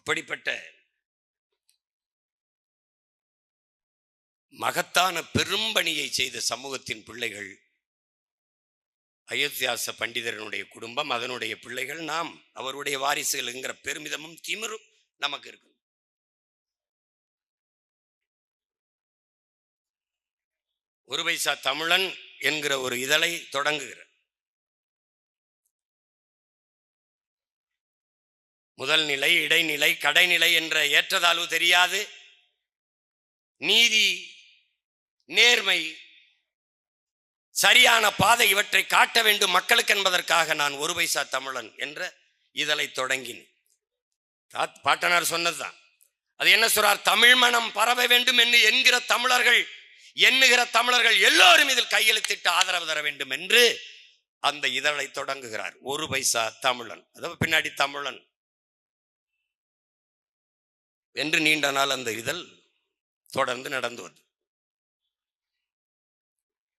அப்படிப்பட்ட மகத்தான பெரும்பணியை செய்த சமூகத்தின் பிள்ளைகள் அயோத்தியாச பண்டிதரனுடைய குடும்பம், அதனுடைய பிள்ளைகள், நாம் அவருடைய வாரிசுகள் என்கிற பெருமிதமும் திமிரும் நமக்கு இருக்கு. ஒரு பைசா தமிழன் என்கிற ஒரு இதழை தொடங்குகிற முதல் நிலை, இடைநிலை, கடைநிலை என்ற ஏற்றதாழ்வு தெரியாது. நீதி, நேர்மை, சரியான பாதை இவற்றை காட்ட வேண்டும் மக்களுக்கு என்பதற்காக நான் ஒரு பைசா தமிழன் என்ற இதழை தொடங்கினேன். பாட்டனார் சொன்னதுதான். அது என்ன சொல்றார்? தமிழ் மனம் பரவ வேண்டும் என்று எண்ணுகிற தமிழர்கள் எல்லோரும் இதில் கையெழுத்திட்டு ஆதரவு தர வேண்டும் என்று அந்த இதழை தொடங்குகிறார். ஒரு பைசா தமிழன், அதாவது பின்னாடி தமிழன் என்று நீண்ட நாள் அந்த இதழ் தொடர்ந்து நடந்து வந்து,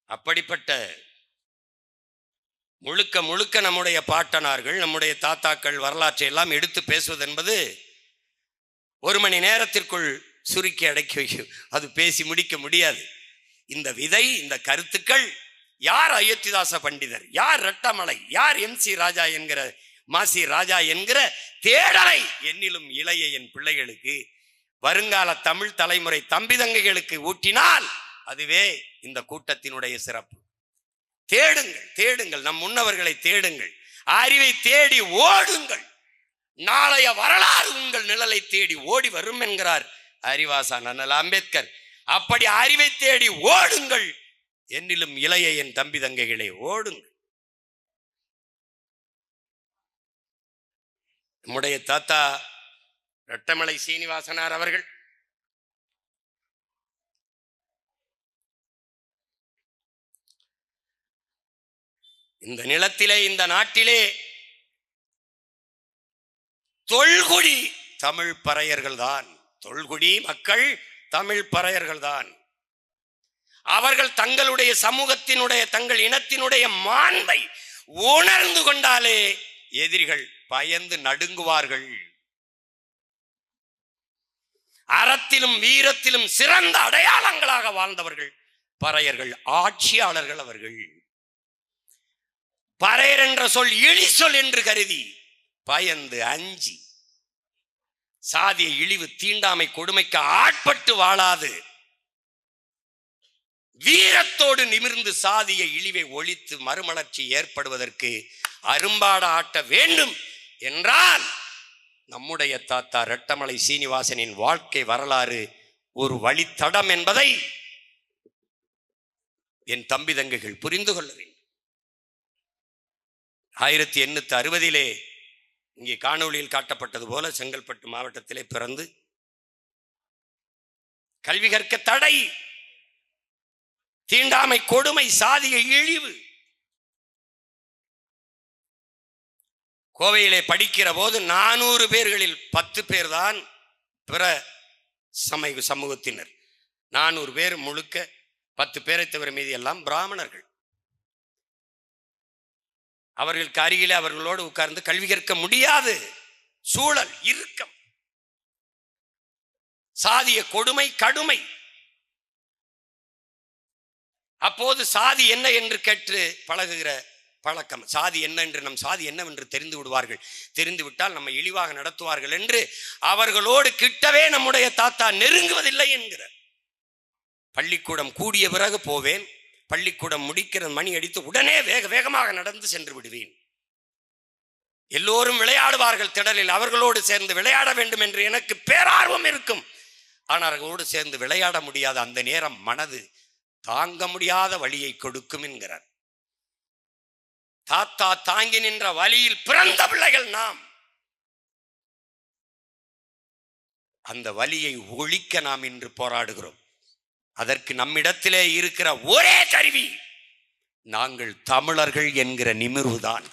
அப்படிப்பட்ட முழுக்க முழுக்க நம்முடைய பாட்டனார்கள், நம்முடைய தாத்தாக்கள் வரலாற்றை எல்லாம் எடுத்து பேசுவது என்பது ஒரு மணி நேரத்திற்குள் சுருக்கி அடக்கி வைக்கும். அது பேசி முடிக்க முடியாது. இந்த விதை, இந்த கருத்துக்கள், யார் அயோத்திதாச பண்டிதர், யார் ரெட்டமலை, யார் MC ராஜா என்கிற மாசி ராஜா என்கிற தேடலை என்னிலும் இளைய என் பிள்ளைகளுக்கு, வருங்கால தமிழ் தலைமுறை தம்பி தங்கைகளுக்கு ஊட்டினால் அதுவே இந்த கூட்டத்தினுடைய சிறப்பு. தேடுங்கள், தேடுங்கள், நம் முன்னவர்களை தேடுங்கள், அறிவை தேடி ஓடுங்கள், நாளைய வரலாறு உங்கள் நிழலை தேடி ஓடி வரும் என்கிறார் அறிவாசான் அண்ணல் அம்பேத்கர். அப்படி அறிவை தேடி ஓடுங்கள், என்னிலும் இளைய என் தம்பி தங்கைகளை ஓடுங்கள். நம்முடைய தாத்தா ரெட்டமலை சீனிவாசனார் அவர்கள் இந்த நிலத்திலே, இந்த நாட்டிலே தொல்குடி தமிழ் பறையர்கள் தான். தொல்குடி மக்கள் தமிழ் பறையர்கள் தான். அவர்கள் தங்களுடைய சமூகத்தினுடைய, தங்கள் இனத்தினுடைய மாண்பை உணர்ந்து கொண்டாலே எதிரிகள் பயந்து நடுங்குவார்கள். அறத்திலும் வீரத்திலும் சிறந்த அடையாளங்களாக வாழ்ந்தவர்கள் பறையர்கள், ஆட்சியாளர்கள் அவர்கள். பறையர் என்ற சொல் இழி சொல் என்று கருதி பயந்து அஞ்சி சாதிய இழிவு, தீண்டாமை, கொடுமைக்கு ஆட்பட்டு வாழாது வீரத்தோடு நிமிர்ந்து சாதிய இழிவை ஒழித்து மறுமலர்ச்சி ஏற்படுவதற்கு அரும்பாட ஆட்ட வேண்டும் என்றால் நம்முடைய தாத்தா ரெட்டமலை சீனிவாசனின் வாழ்க்கை வரலாறு ஒரு வழித்தடம் என்பதை என் தம்பி தங்கைகள் புரிந்து கொள்ள வேண்டும். 1860 இங்கே காணொளியில் காட்டப்பட்டது போல செங்கல்பட்டு மாவட்டத்திலே பிறந்து கல்வி கற்க தடை, தீண்டாமை, கொடுமை, சாதிய இழிவு. கோவையிலே படிக்கிற போது 400 பேர்களில் 10 பேர் தான் பிற சமூகத்தினர். 400 பேர் முழுக்க 10 பேரை தவிர மீதி எல்லாம் பிராமணர்கள். அவர்களுக்கு அருகிலே அவர்களோடு உட்கார்ந்து கல்வி கற்க முடியாது சூழல், இறுக்கம், சாதிய கொடுமை, கடுமை. அப்போது சாதி என்ன என்று கேட்டு பழகுகிற பழக்கம், சாதி என்ன என்று, நம் சாதி என்னவென்று தெரிந்து விடுவார்கள், தெரிந்து விட்டால் நம்ம இழிவாக நடத்துவார்கள் என்று அவர்களோடு கிட்டவே நம்முடைய தாத்தா நெருங்குவதில்லை என்கிற. பள்ளிக்கூடம் கூடிய பிறகு போவேன், பள்ளிக்கூடம் முடிக்கிற மணி அடித்து உடனே வேகமாக நடந்து சென்று விடுவேன். எல்லோரும் விளையாடுவார்கள் திடலில், அவர்களோடு சேர்ந்து விளையாட வேண்டும் என்று எனக்கு பேரார்வம் இருக்கும். ஆனால் அவர்களோடு சேர்ந்து விளையாட முடியாத அந்த நேரம் மனது தாங்க முடியாத வலியை கொடுக்கும் என்கிறார். தாத்தா தாங்கி நின்ற வலியில் பிறந்த பிள்ளைகள் நாம். அந்த வலியை ஒழிக்க நாம் இன்று போராடுகிறோம். அதற்கு நம்மிடத்திலே இருக்கிற ஒரே கருவி நாங்கள் தமிழர்கள் என்கிற நிமிர்வுதான்.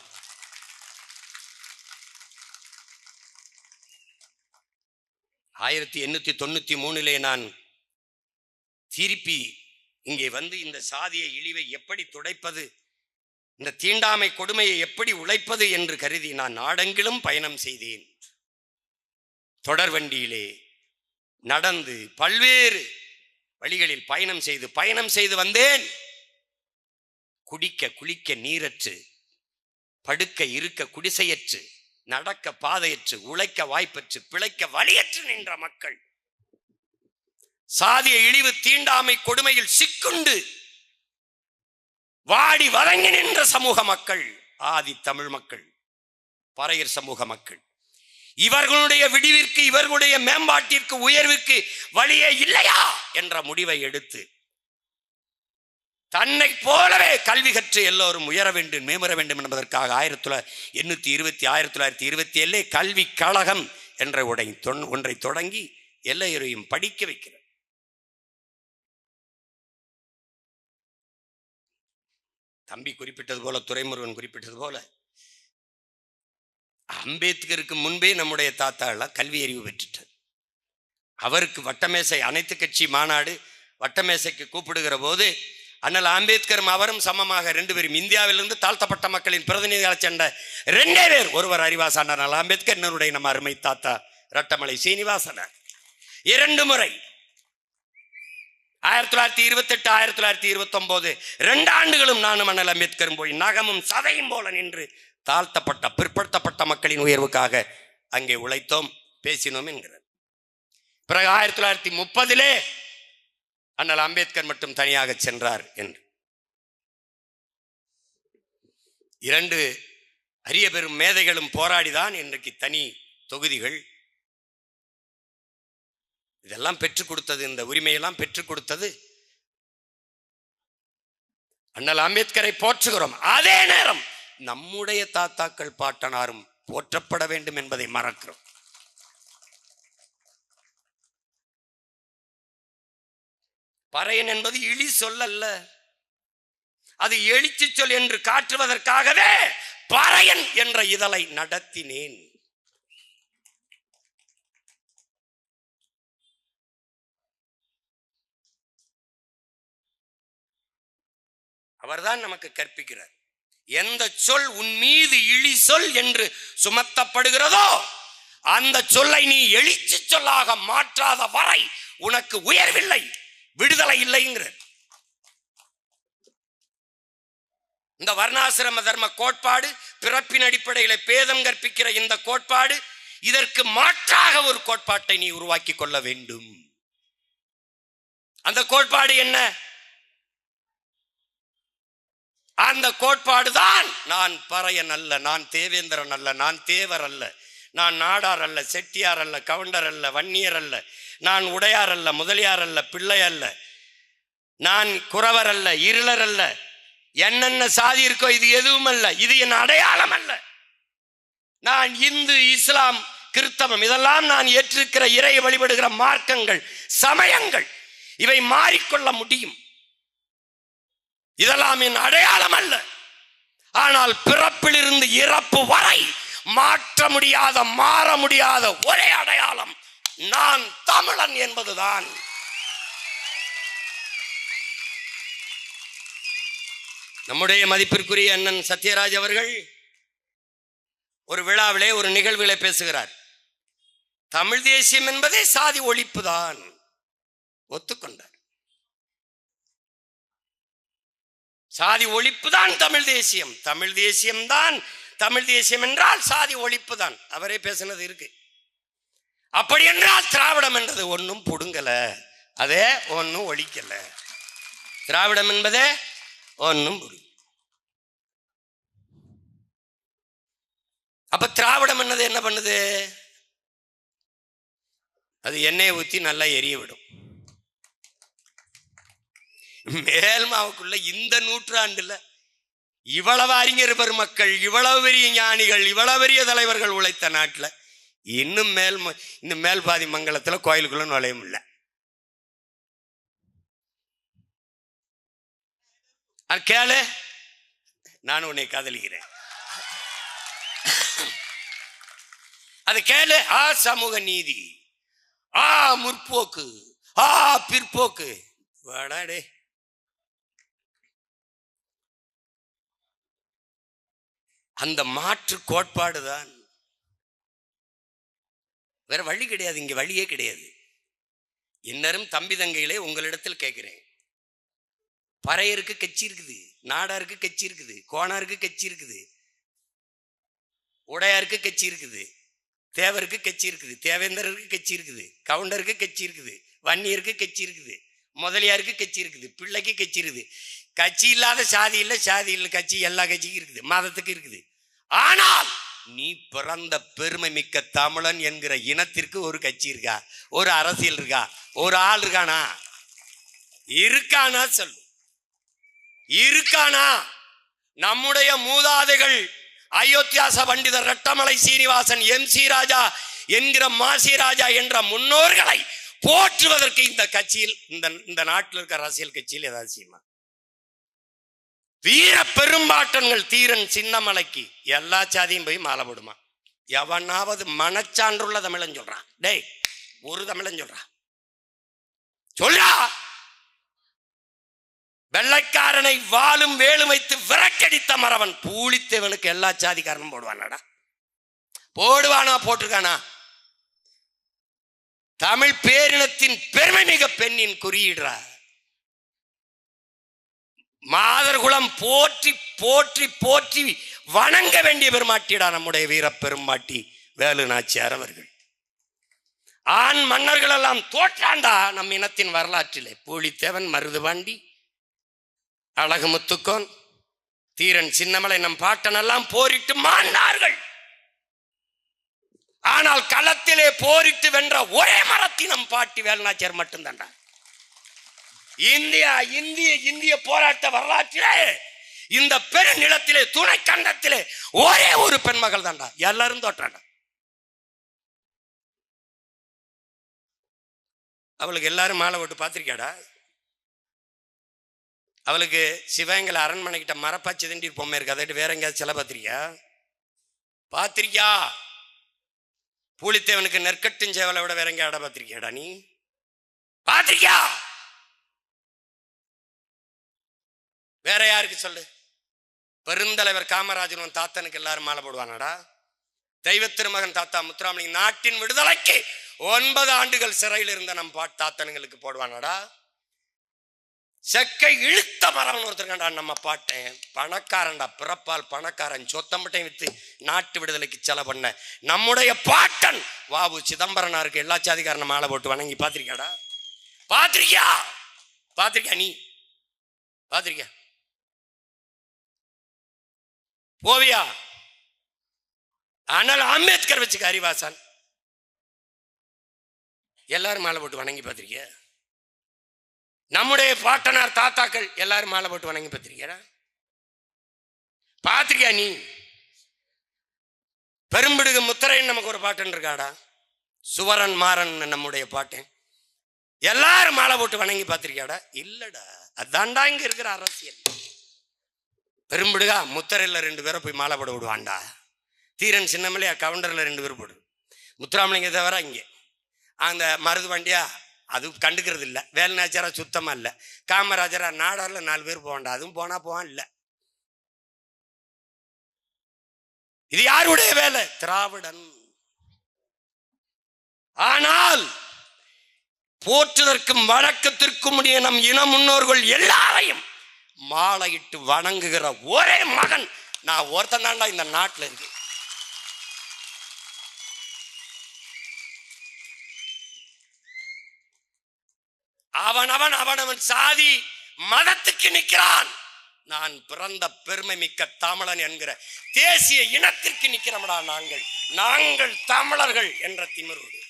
ஆயிரத்தி 1893 நான் திருப்பி இங்கே வந்து இந்த சாதிய இழிவை எப்படி துடைப்பது, இந்த தீண்டாமை கொடுமையை எப்படி உழைப்பது என்று கருதி நான் நாடெங்கிலும் பயணம் செய்தேன். தொடர்வண்டியிலே நடந்து பல்வேறு வழிகளில் பயணம் செய்து வந்தேன். குடிக்க குளிக்க நீரற்று, படுக்க இருக்க குடிசையற்று, நடக்க பாதையற்று, உழைக்க வாய்ப்பற்று, பிழைக்க வழியற்று நின்ற மக்கள், சாதிய இழிவு தீண்டாமை கொடுமையில் சிக்குண்டு வாடி வதங்கி நின்ற சமூக மக்கள், ஆதி தமிழ் மக்கள், பறையர் சமூக மக்கள், இவர்களுடைய விடிவிற்கு, இவர்களுடைய மேம்பாட்டிற்கு, உயர்விற்கு வழியே இல்லையா என்ற முடிவை எடுத்து தன்னை போலவே கல்வி கற்று எல்லோரும் உயர வேண்டும், மேம்பட வேண்டும் என்பதற்காக 1927 கல்வி கழகம் என்ற ஒன்றை தொடங்கி எல்லோரையும் படிக்க வைக்கிறார். தம்பி குறிப்பிட்டது போல, துரைமுருகன் குறிப்பிட்டது போல, அம்பேத்கருக்கு முன்பே நம்முடைய தாத்தா எல்லாம் கல்வி அறிவு பெற்றுட்டார். அவருக்கு வட்டமேசை, அனைத்து கட்சி மாநாடு வட்டமேசைக்கு கூப்பிடுகிற போது அண்ணல் அம்பேத்கரும் அவரும் சமமாக 2 பேரும் இந்தியாவிலிருந்து தாழ்த்தப்பட்ட மக்களின் பிரதிநிதிகளை சென்ற 2 பேர். ஒருவர் அறிவாசான அண்ணல் அம்பேத்கர், இன்னொருடைய நம்ம அருமை தாத்தா ரட்டமலை சீனிவாசனார். 2 முறை 1928 1929 2 ஆண்டுகளும் நானும் அண்ணல் அம்பேத்கரும் போய் நகமும் சதையும் போல நின்று தாழ்த்தப்பட்ட பிற்படுத்தப்பட்ட மக்களின் உயர்வுக்காக அங்கே உழைத்தோம், பேசினோம் என்கிறார். பிறகு 1930 அண்ணல் அம்பேத்கர் மட்டும் தனியாக சென்றார் என்று 2 அரிய பெரும் மேதைகளும் போராடிதான் இன்றைக்கு தனி தொகுதிகள் இதெல்லாம் பெற்றுக் கொடுத்தது. இந்த உரிமையெல்லாம் பெற்றுக் கொடுத்தது அண்ணல் அம்பேத்கரை போற்றுகிறோம். அதே நேரம் நம்முடைய தாத்தாக்கள் பாட்டனாரும் போற்றப்பட வேண்டும் என்பதை மறக்கிறோம். பறையன் என்பது இழி சொல் அல்ல, அது எழுச்சி சொல் என்று காட்டுவதற்காகவே பறையன் என்ற இதழை நடத்தினேன். அவர்தான் நமக்கு கற்பிக்கிறார். எந்த சொல் உன் மீது இழி சொல் என்று சுமத்தப்படுகிறதோ அந்த சொல்லை நீ எழுச்சி சொல்லாக மாற்றாத வரை உனக்கு உயர்வில்லை, விடுதலை இல்லைங்கிற இந்த வர்ணாசிரம தர்ம கோட்பாடு, பிறப்பின் அடிப்படையில் பேதம் கற்பிக்கிற இந்த கோட்பாடு, இதற்கு மாற்றாக ஒரு கோட்பாட்டை நீ உருவாக்கி கொள்ள வேண்டும். அந்த கோட்பாடு என்ன? அந்த கோட்பாடுதான் நான் பறையன் அல்ல, நான் தேவேந்திரன் அல்ல, நான் தேவர் அல்ல, நான் நாடார் அல்ல, செட்டியார் அல்ல, கவுண்டர் அல்ல, வன்னியர் அல்ல, நான் உடையார் அல்ல, முதலியார் அல்ல, பிள்ளை அல்ல, நான் குறவர் அல்ல, இருளர் அல்ல, என்னென்ன சாதி இருக்கோ இது எதுவும் அல்ல, இது என் அடையாளம் அல்ல. நான் இந்து, இஸ்லாம், கிறிஸ்தவம் இதெல்லாம் நான் ஏற்றிருக்கிற இறையை வழிபடுகிற மார்க்கங்கள், சமயங்கள், இவை மாறிக்கொள்ள முடியும். இதெல்லாம் என் அடையாளம் அல்ல. ஆனால் பிறப்பிலிருந்து இறப்பு வரை மாற்ற முடியாத, மாற முடியாத ஒரே அடையாளம் நான் தமிழன் என்பதுதான். நம்முடைய மதிப்பிற்குரிய அண்ணன் சத்யராஜ் அவர்கள் ஒரு விழாவிலே, ஒரு நிகழ்விலே பேசுகிறார். தமிழ் தேசியம் என்பதே சாதி ஒழிப்பு தான் ஒத்துக்கொண்டார். சாதி ஒழிப்பு தான் தமிழ் தேசியம், தமிழ் தேசியம் தான், தமிழ் தேசியம் என்றால் சாதி ஒழிப்பு தான். அவரே பேசினது இருக்கு. அப்படி என்றால் திராவிடம் என்றது ஒன்னும் புடுங்கல, அதே ஒன்னும் ஒழிக்கல. திராவிடம் என்பதே ஒன்னும் அப்ப திராவிடம் என்னது என்ன பண்ணுது? அது எண்ணெயை ஊற்றி நல்லா எரிய விடும். மேல்மாவுக்குள்ள இந்த நூற்றாண்டுல இவ்வளவு அறிஞர் பெருமக்கள், இவ்வளவு பெரிய ஞானிகள், இவ்வளவு பெரிய தலைவர்கள் உழைத்த நாட்டில் இன்னும் மேல் பாதி மங்கலத்துல கோயிலுக்குள்ள நுழைய முடியல. கேளு, நான் உன்னை காதலிக்கிறேன், அது கேளு. சமூக நீதி, முற்போக்கு, பிற்போக்கு, வாடாடே. அந்த மாற்று கோட்பாடுதான் வேற வழி கிடையாது, இங்க வழியே கிடையாது. இன்னரும் தம்பி தங்கைகளே உங்களிடத்தில் கேட்கிறேன், பறையருக்கு கட்சி இருக்குது, நாடாருக்கு கட்சி இருக்குது, கோணாருக்கு கட்சி இருக்குது, உடையாருக்கு கட்சி இருக்குது, தேவருக்கு கட்சி இருக்குது, தேவேந்தருக்கு கட்சி இருக்குது, கவுண்டருக்கு கட்சி இருக்குது, வன்னியருக்கு கட்சி இருக்குது, முதலியாருக்கு கட்சி இருக்குது, பிள்ளைக்கு கட்சி இருக்குது. கட்சி இல்லாத சாதி இல்லை, சாதி இல்லை கட்சி எல்லா கட்சிக்கும் இருக்குது, மதத்துக்கு இருக்குது. ஆனால் நீ பிறந்த பெருமை மிக்க தமிழன் என்கிற இனத்திற்கு ஒரு கட்சி இருக்கா, ஒரு அரசியல் இருக்கா, ஒரு ஆள் இருக்கானா? இருக்கானா சொல்லு, இருக்கானா? நம்முடைய மூதாதைகள் அயோத்தியாச பண்டிதர் ரெட்டமலை சீனிவாசன், MC ராஜா என்கிற மாசி ராஜா என்ற முன்னோர்களை போற்றுவதற்கு இந்த கட்சியில், இந்த நாட்டில் இருக்கிற அரசியல் கட்சியில் ஏதாவது செய்யுமா? வீர பெரும்பாட்டன்கள் தீரன் சின்னமலைக்கு எல்லா சாதியும் போய் மாலை போடுமா? எவனாவது மனச்சான்றுள்ள தமிழன் சொல்றான்? டேய், ஒரு தமிழன் சொல்றான் சொல்றா? வெள்ளைக்காரனை வாளும் வேலும் வைத்து விரக்கடித்த மறவன் பூலித்தேவனுக்கு எல்லா சாதிக்காரனும் போடுவானடா? போடுவானா? போட்டிருக்கானா? தமிழ் பேரினத்தின் பெருமை மிக பெண்ணின் குறியீடுறா. மாதர்குலம் போற்றி போற்றி போற்றி வணங்க வேண்டிய பெருமாட்டிடா நம்முடைய வீர பெருமாட்டி வேலு நாச்சியார் அவர்கள். ஆண் மன்னர்கள் எல்லாம் தோற்றாண்டா நம் இனத்தின் வரலாற்றிலே. பூலித்தேவன், மருதுபாண்டி, அழகு முத்துக்கோன், தீரன் சின்னமலை, நம் பாட்டனெல்லாம் போரிட்டு மாண்டார்கள். ஆனால் களத்திலே போரிட்டு வென்ற ஒரே மரத்தினம் பாட்டி வேலுநாச்சியார் மட்டும்தான்டா. இந்திய போராட்ட வரலாற்றிலே இந்த பெருநிலத்திலே துணை கண்டத்திலே ஒரே ஒரு பெண்மகள் தான்டா. எல்லாரும் தோற்றாண்டா. அவளுக்கு எல்லாரும் மாலை போட்டு பார்த்திருக்கியாடா? அவளுக்கு சிவகங்கை அரண்மனை கிட்ட மரப்பாச்சி தண்டி பொம்மை இருக்கு, அதை வேற எங்கேயாவது சில பார்த்திருக்கியா? பூலித்தேவனுக்கு நெற்கட்டும் சேவலை விட வேற எங்கேயாடா பார்த்திருக்கியாடா? நீ பார்த்திருக்கியா? வேற யாருக்கு சொல்லு? பெருந்தலைவர் காமராஜன் தாத்தனுக்கு எல்லாரும் மாலை போடுவானடா? தெய்வ திருமகன் தாத்தா முத்துராமலிங்க நாட்டின் விடுதலைக்கு 9 ஆண்டுகள் சிறையில் இருந்த நம் தாத்தனுங்களுக்கு போடுவானடா? செக்கை இழுத்த மரவன் ஒருத்தருக்கண்டா நம்ம பாட்டேன். பணக்காரன்டா, பிறப்பால் பணக்காரன், சொத்தம்பட்டையும் வித்து நாட்டு விடுதலைக்கு செலவு பண்ண நம்முடைய பாட்டன் வாவு சிதம்பரனாருக்கு எல்லா சாதிக்காரன மாலை போட்டு வணங்கி பார்த்திருக்கியாடா? பார்த்திருக்கியா? பார்த்திருக்கியா? நீ பார்த்திருக்கியா? போவியா? ஆனால் அம்பேத்கர் வச்சுக்க, அறிவாசான் எல்லாரும் மாலை போட்டு வணங்கி பார்த்திருக்கிய? நம்முடைய பாட்டனார் தாத்தாக்கள் எல்லாரும் மாலை போட்டு வணங்கி பார்த்திருக்கியா? பார்த்திருக்கியா? நீ பெரும்பிடுகு முத்தரையன் நமக்கு ஒரு பாட்டன் இருக்காடா, சுவரன் மாறன் நம்முடைய பாட்டன், எல்லாரும் மாலை போட்டு வணங்கி பார்த்திருக்கியாடா? இல்லடா. அதான்டா இங்க இருக்கிற அரசியல். பெரும்பிடுகா முத்தரையில் 2 பேரை போய் மாலை போட விடுவான்டா. தீரன் சின்னமலையா கவுண்டரில் 2 பேர் போடு. முத்துராமலிங்க தவிர இங்கே அந்த மருதுபாண்டியா அது கண்டுக்கிறது இல்லை. வேலுநாச்சியாரா சுத்தமா இல்லை. காமராஜரா நாடாரில் 4 பேர் போவான்டா, அதுவும் போனா போவான் இல்லை. இது யாருடைய வேலை? திராவிடன். ஆனால் போற்றுதற்கும் வழக்கத்திற்கும் உடைய நம் இன முன்னோர்கள் எல்லாரையும் மாலையிட்டு வணங்குகிற ஒரே மகன் நான் ஒருத்தன் தான்டா இந்த நாட்டில் இருக்கு. அவனவன் சாதி மதத்துக்கு நிற்கிறான். நான் பிறந்த பெருமை மிக்க தமிழன் என்கிற தேசிய இனத்திற்கு நிற்கிறோம்டா. நாங்கள் தமிழர்கள் என்ற திமிரோடு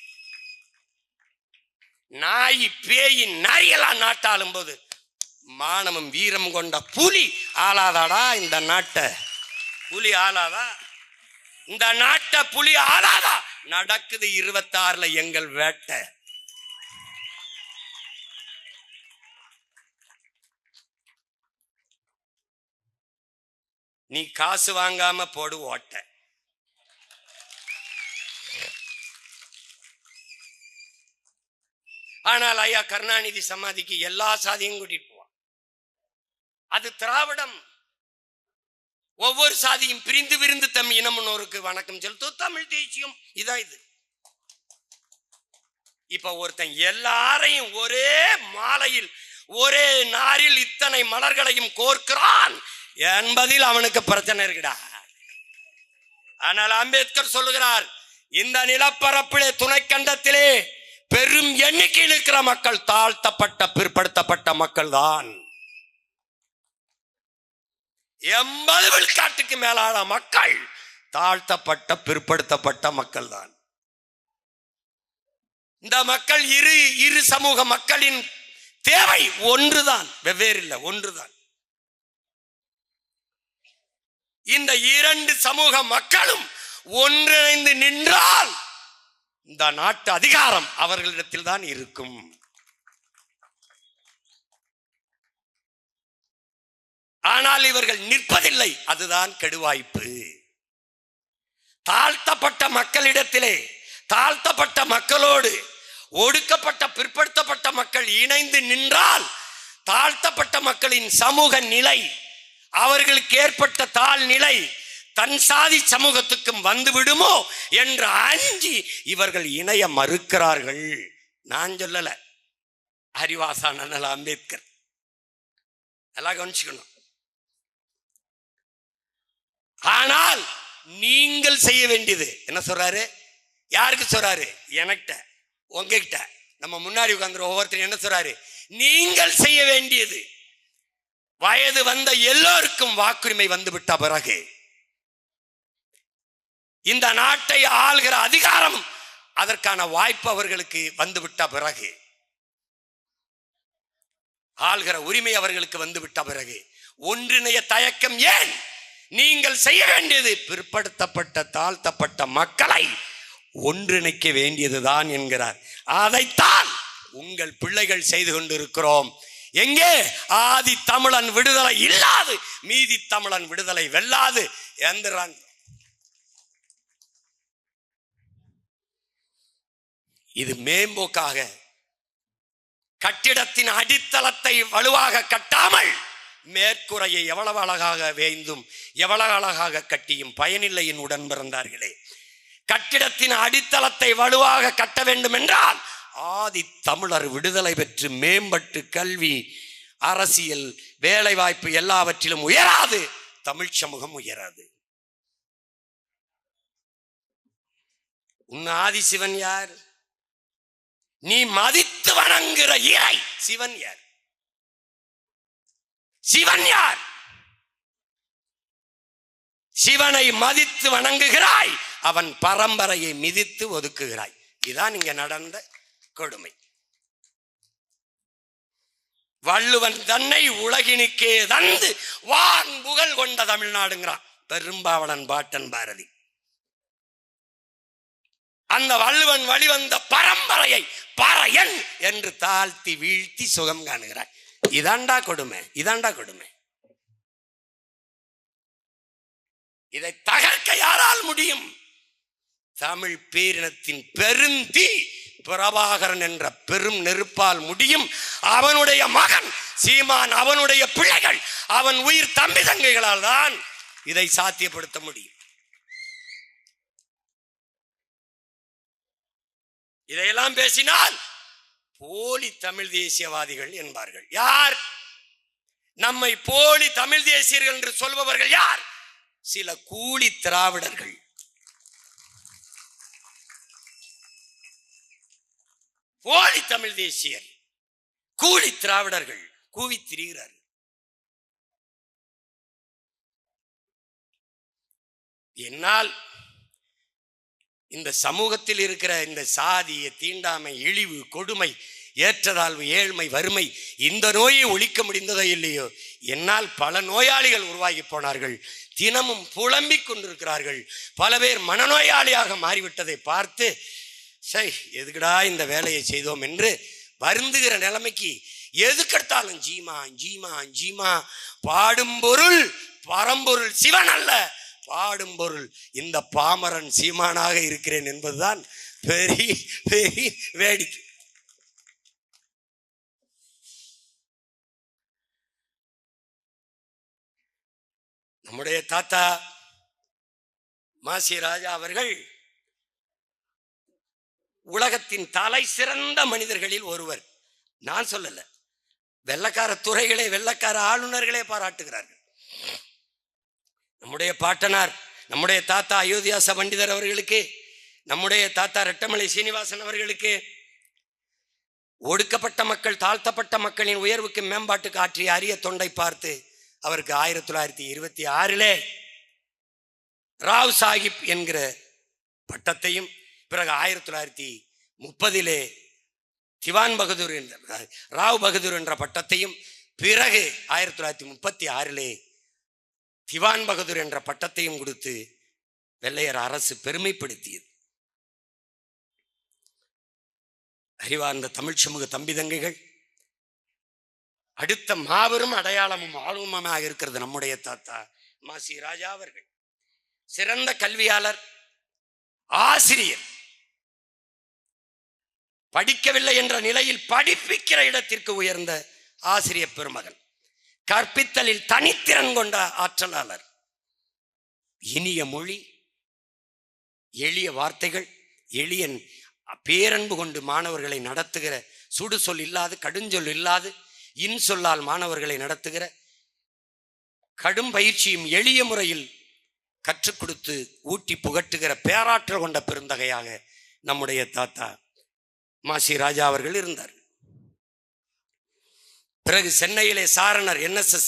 நாய் பேய் நரியெல்லாம் நாட்டாளும் போது மானமும் வீரம் கொண்ட புலி ஆளாதாடா இந்த நாட்டை? புலி ஆளாதா? இந்த நாட்டை புலி ஆளாதா? நடக்குது 26ல எங்கள் வேட்டை. நீ காசு வாங்காம போடு ஓட்ட. ஆனால் ஐயா கருணாநிதி சமாதிக்கு எல்லா சாதியும் கூட்டிட்டு போவான். அது திராவிடம். ஒவ்வொரு சாதியும் பிரிந்து விரிந்து தம் இனமுன்னோருக்கு வணக்கம் செலுத்தும் தமிழ் தேசியம். இதான் இது. இப்ப ஒருத்தன் எல்லாரையும் ஒரே மாலையில் ஒரே நாரில் இத்தனை மலர்களையும் கோர்க்கிறான் என்பதில் அவனுக்கு பிரச்சனை இருக்குடா. ஆனால் அம்பேத்கர் சொல்லுகிறார், இந்த நிலப்பரப்பிலே துணைக்கண்டத்திலே பெரும் எண்ணிக்கையில் இருக்கிற மக்கள் தாழ்த்தப்பட்ட பிற்படுத்தப்பட்ட மக்கள் தான். 80 விழுக்காட்டுக்கு மேலான மக்கள் தாழ்த்தப்பட்ட பிற்படுத்தப்பட்ட மக்கள் தான். இந்த மக்கள் இரு சமூக மக்களின் தேவை ஒன்றுதான், வெவ்வேறு இல்லை, ஒன்றுதான். இந்த 2 சமூக மக்களும் ஒன்றிணைந்து நின்றால் இந்த நாட்டு அதிகாரம் அவர்களிடத்தில் தான் இருக்கும். ஆனால் இவர்கள் நிற்பதில்லை, அதுதான் கெடுவாய்ப்பு. தாழ்த்தப்பட்ட மக்களிடத்திலே, தாழ்த்தப்பட்ட மக்களோடு ஒடுக்கப்பட்ட பிற்படுத்தப்பட்ட மக்கள் இணைந்து நின்றால் தாழ்த்தப்பட்ட மக்களின் சமூக நிலை, அவர்களுக்கு ஏற்பட்ட தாழ்நிலை தன் சாதி சமூகத்துக்கும் வந்து விடுமோ என்று அஞ்சி இவர்கள் இணைய மறுக்கிறார்கள். நான் சொல்லல, அறிவாசான அம்பேத்கர். எல்லாம் கவனிச்சுக்கணும். ஆனால் நீங்கள் செய்ய வேண்டியது என்ன சொல்றாரு? யாருக்கு சொல்றாரு? எனக்கிட்ட, உங்ககிட்ட, நம்ம முன்னாடி உட்கார்ந்து ஒவ்வொருத்தரும் என்ன சொல்றாரு? நீங்கள் செய்ய வேண்டியது, வயது வந்த எல்லோருக்கும் வாக்குரிமை வந்து விட்ட பிறகு, இந்த நாட்டை ஆள்கிற அதிகாரம் அதற்கான வாய்ப்பு அவர்களுக்கு வந்துவிட்ட பிறகு, ஆள்கிற உரிமை அவர்களுக்கு வந்துவிட்ட பிறகு ஒன்றிணைய தயக்கம் ஏன்? நீங்கள் செய்ய வேண்டியது பிற்படுத்தப்பட்ட தாழ்த்தப்பட்ட மக்களை ஒன்றிணைக்க வேண்டியதுதான் என்கிறார். அதைத்தான் உங்கள் பிள்ளைகள் செய்து கொண்டிருக்கிறோம். எங்கே ஆதி தமிழன் விடுதலை இல்லாது மீதி தமிழன் விடுதலை வெல்லாது என்கிறான். இது மேம்போக்காக கட்டிடத்தின் அடித்தளத்தை வலுவாக கட்டாமல் மேற்கூரையை எவ்வளவு அழகாக வேய்ந்தும் எவ்வளவு அழகாக கட்டியும் பயனில்லையின் உடன் பிறந்தார்களே. கட்டிடத்தின் அடித்தளத்தை வலுவாக கட்ட வேண்டும் என்றால் ஆதி தமிழர் விடுதலை பெற்று மேம்பட்டு கல்வி, அரசியல், வேலை வாய்ப்பு எல்லாவற்றிலும் உயராது தமிழ் சமூகம் உயராது. உன் ஆதி சிவன் யார்? நீ மதித்து வணங்குகிற இறை சிவன் யார்? சிவன் யார்? சிவனை மதித்து வணங்குகிறாய், அவன் பரம்பரையை மிதித்து ஒதுக்குகிறாய். இதுதான் இங்க நடந்த கொடுமை. வள்ளுவன் தன்னை உலகினுக்கே தந்து வான் புகழ் கொண்ட தமிழ்நாடுங்கிறான் பெரும்பாவளன் பாட்டன் பாரதி. அந்த வள்ளுவன் வழிவந்த பரம்பரையை பறையன் என்று தாழ்த்தி வீழ்த்தி சுகம் காணுகிறாய். இதாண்டா கொடுமை, இதாண்டா கொடுமை. இதை தகர்க்க யாரால் முடியும்? தமிழ் பேரினத்தின் பெருந்தீ பிரபாகரன் என்ற பெரும் நெருப்பால் முடியும். அவனுடைய மகன் சீமான், அவனுடைய பிள்ளைகள், அவன் உயிர் தம்பி தங்கைகளால் தான் இதை சாத்தியப்படுத்த முடியும். இதையெல்லாம் பேசினால் போலி தமிழ் தேசியவாதிகள் என்பார்கள். யார்? நம்மை போலி தமிழ் தேசியர்கள் என்று சொல்பவர்கள் யார்? சில கூலி திராவிடர்கள். போலி தமிழ் தேசியர், கூலி திராவிடர்கள் கூவி திரிகிறார்கள். என்னால் இந்த சமூகத்தில் இருக்கிற இந்த சாதிய தீண்டாமை, இழிவு, கொடுமை, ஏற்றதாழ்வு, ஏழ்மை, வறுமை, இந்த நோயை ஒழிக்க முடிந்ததோ இல்லையோ, என்னால் பல நோயாளிகள் உருவாகி போனார்கள். தினமும் புலம்பிக் கொண்டிருக்கிறார்கள். பல பேர் மனநோயாளியாக மாறிவிட்டதை பார்த்து சை எதுக்குடா இந்த வேலையை செய்தோம் என்று வருந்துகிற நிலைமைக்கு எதுக்கெடுத்தாலும் ஜீமா ஜீமா ஜீமா. பாடும் பொருள் பரம்பொருள் சிவன் அல்ல, பாடும் பொருள் இந்த பாமரன் சீமானாக இருக்கிறேன் என்பதுதான் பெரிய பெரிய வேடிக்கை. நம்முடைய தாத்தா மாசி ராஜா அவர்கள் உலகத்தின் தலை சிறந்த மனிதர்களில் ஒருவர். நான் சொல்லல, வெள்ளக்கார துறைகளே, வெள்ளக்கார ஆளுநர்களே பாராட்டுகிறார்கள். நம்முடைய பாட்டனார், நம்முடைய தாத்தா அயோத்தியாச பண்டிதர் அவர்களுக்கு, நம்முடைய தாத்தா ரெட்டமலை சீனிவாசன் அவர்களுக்கு, ஒடுக்கப்பட்ட மக்கள், தாழ்த்தப்பட்ட மக்களின் உயர்வுக்கு மேம்பாட்டுக்கு ஆற்றிய அரிய தொண்டை பார்த்து அவருக்கு 1926 ராவ் சாஹிப் என்கிற பட்டத்தையும், பிறகு 1930 திவான் பகதூர் என்ற ராவ் பகதூர் என்ற பட்டத்தையும், பிறகு 1936 திவான் பகதூர் என்ற பட்டத்தையும் கொடுத்து வெள்ளையர் அரசு பெருமைப்படுத்தியது. அறிவார்ந்த தமிழ் சமூக தம்பி தங்கைகள், அடுத்த மாபெரும் அடையாளமும் ஆளுமமாக இருக்கிறது நம்முடைய தாத்தா மாசி ராஜா அவர்கள். சிறந்த கல்வியாளர், ஆசிரியர், படிக்கவில்லை என்ற நிலையில் படிப்பிக்கிற இடத்திற்கு உயர்ந்த ஆசிரியர் பெருமகன், கற்பித்தலில் தனித்திறன் கொண்ட ஆற்றலாளர், இனிய மொழி, எளிய வார்த்தைகள், எளிய பேரன்பு கொண்டு மாணவர்களை நடத்துகிற, சுடு சொல் இல்லாது, கடுஞ்சொல் இல்லாது, இன்சொல்லால் மாணவர்களை நடத்துகிற, கடும் பயிற்சியும் எளிய முறையில் கற்றுக் கொடுத்து ஊட்டி புகட்டுகிற பேராற்றல் கொண்ட பெருந்தகையாக நம்முடைய தாத்தா மாசி ராஜா அவர்கள் இருந்தார். பிறகு சென்னையிலே சாரணர், NSS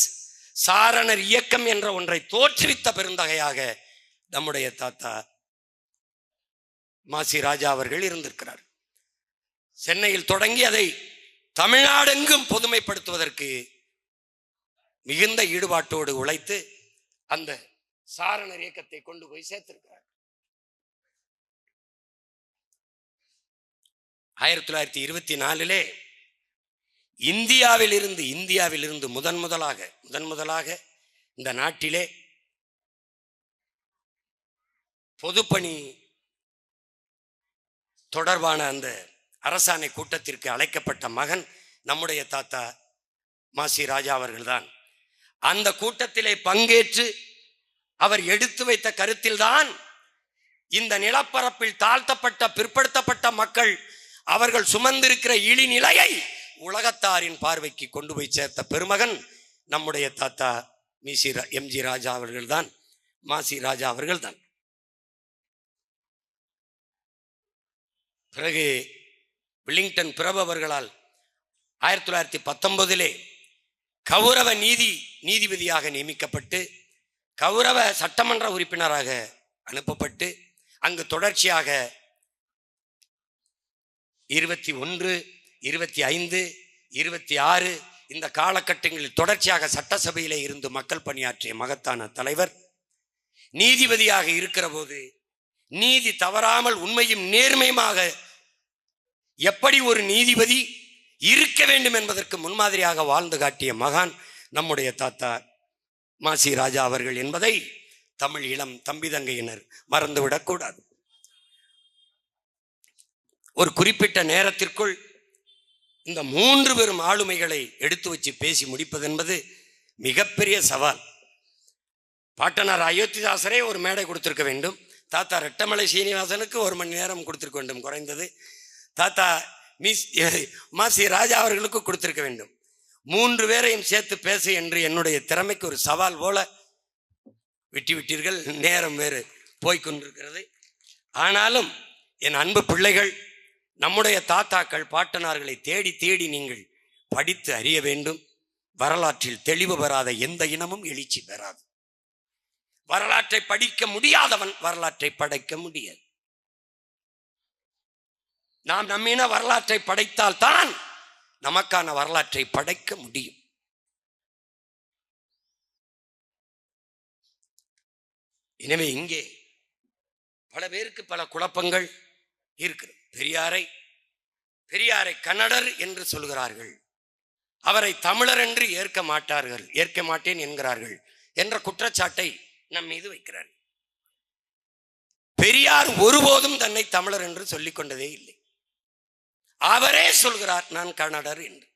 சாரணர் இயக்கம் என்ற ஒன்றை தோற்றுவித்த பெருந்தகையாக நம்முடைய தாத்தா மாசி ராஜா அவர்கள் இருந்திருக்கிறார். சென்னையில் தொடங்கி அதை தமிழ்நாடெங்கும் பொதுமைப்படுத்துவதற்கு மிகுந்த ஈடுபாட்டோடு உழைத்து அந்த சாரணர் இயக்கத்தை கொண்டு போய் சேர்த்திருக்கிறார். 1924 இந்தியாவில் இருந்து முதன் முதலாக இந்த நாட்டிலே பொதுப்பணி தொடர்பான அந்த அரசாணை கூட்டத்திற்கு அழைக்கப்பட்ட மகன் நம்முடைய தாத்தா மாசி ராஜா அவர்கள்தான். அந்த கூட்டத்திலே பங்கேற்று அவர் எடுத்து வைத்த கருத்தில்தான் இந்த நிலப்பரப்பில் தாழ்த்தப்பட்ட பிற்படுத்தப்பட்ட மக்கள் அவர்கள் சுமந்திருக்கிற இழிநிலையை உலகத்தாரின் பார்வைக்கு கொண்டு போய் சேர்த்த பெருமகன் நம்முடைய தாத்தா MG ராஜா அவர்கள்தான், மாசி ராஜா அவர்கள்தான். பிறகு வில்லிங்டன் பிரபு அவர்களால் 1919 கௌரவ நீதிபதியாக நியமிக்கப்பட்டு கௌரவ சட்டமன்ற உறுப்பினராக அனுப்பப்பட்டு அங்கு தொடர்ச்சியாக 21, 25, 26 இந்த காலகட்டங்களில் தொடர்ச்சியாக சட்டசபையிலே இருந்து மக்கள் பணியாற்றிய மகத்தான தலைவர். நீதிபதியாக இருக்கிற போது நீதி தவறாமல் உண்மையும் நேர்மையுமாக எப்படி ஒரு நீதிபதி இருக்க வேண்டும் என்பதற்கு முன்மாதிரியாக வாழ்ந்து காட்டிய மகான் நம்முடைய தாத்தா மாசி ராஜா அவர்கள் என்பதை தமிழ் இளம் தம்பி தங்கையினர் மறந்துவிடக்கூடாது. ஒரு குறிப்பிட்ட நேரத்திற்குள் இந்த 3 பெரும் ஆளுமைகளை எடுத்து வச்சு பேசி முடிப்பது என்பது மிகப்பெரிய சவால். பாட்டனார் அயோத்திதாசரே ஒரு மேடை கொடுத்திருக்க வேண்டும், தாத்தா ரெட்டமலை சீனிவாசனுக்கு 1 மணி நேரம் கொடுத்திருக்க வேண்டும் குறைந்தது, தாத்தா மாசி ராஜா அவர்களுக்கு கொடுத்திருக்க வேண்டும். 3 பேரையும் சேர்த்து பேசு என்று என்னுடைய திறமைக்கு ஒரு சவால் போல விட்டீர்கள். நேரம் வேறு போய்கொண்டிருக்கிறது. ஆனாலும் என் அன்பு பிள்ளைகள், நம்முடைய தாத்தாக்கள் பாட்டனார்களை தேடி தேடி நீங்கள் படித்து அறிய வேண்டும். வரலாற்றில் தெளிவு பெறாத எந்த இனமும் எழுச்சி பெறாது. வரலாற்றை படிக்க முடியாதவன் வரலாற்றை படைக்க முடியாது. நாம் நம்மின வரலாற்றை படைத்தால் தான் நமக்கான வரலாற்றை படைக்க முடியும். எனவே இங்கே பல பேருக்கு பல குழப்பங்கள் இருக்கு. பெரியாரை கன்னடர் என்று சொல்கிறார்கள், அவரை தமிழர் என்று ஏற்க மாட்டேன் என்கிறார்கள் என்ற குற்றச்சாட்டை நம் மீது வைக்கிறார்கள். பெரியார் ஒருபோதும் தன்னை தமிழர் என்று சொல்லிக் கொண்டதே இல்லை. அவரே சொல்கிறார் நான் கன்னடர் என்று.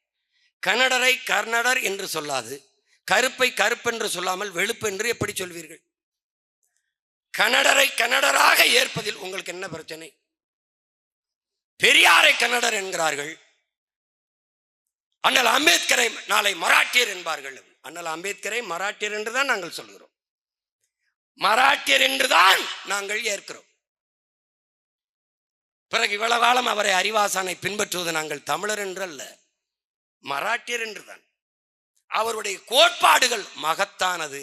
கன்னடரை கர்நாடர் என்று சொல்லாது, கருப்பை கருப்பென்று சொல்லாமல் வெளுப்பு என்று எப்படி சொல்வீர்கள்? கன்னடரை கன்னடராக ஏற்பதில் உங்களுக்கு என்ன பிரச்சனை? பெரியாரை கன்னடர் என்கிறார்கள். அண்ணல் அம்பேத்கரை நாளை மராட்டியர் என்பார்கள். அண்ணல் அம்பேத்கரை மராட்டியர் என்றுதான் நாங்கள் சொல்கிறோம். மராட்டியர் என்றுதான் நாங்கள் ஏற்கிறோம். பிறகு இவ்வளவு காலம் அவரை அறிவாசானை பின்பற்றுவது நாங்கள் தமிழர் என்று அல்ல, மராட்டியர் என்றுதான். அவருடைய கோட்பாடுகள் மகத்தானது,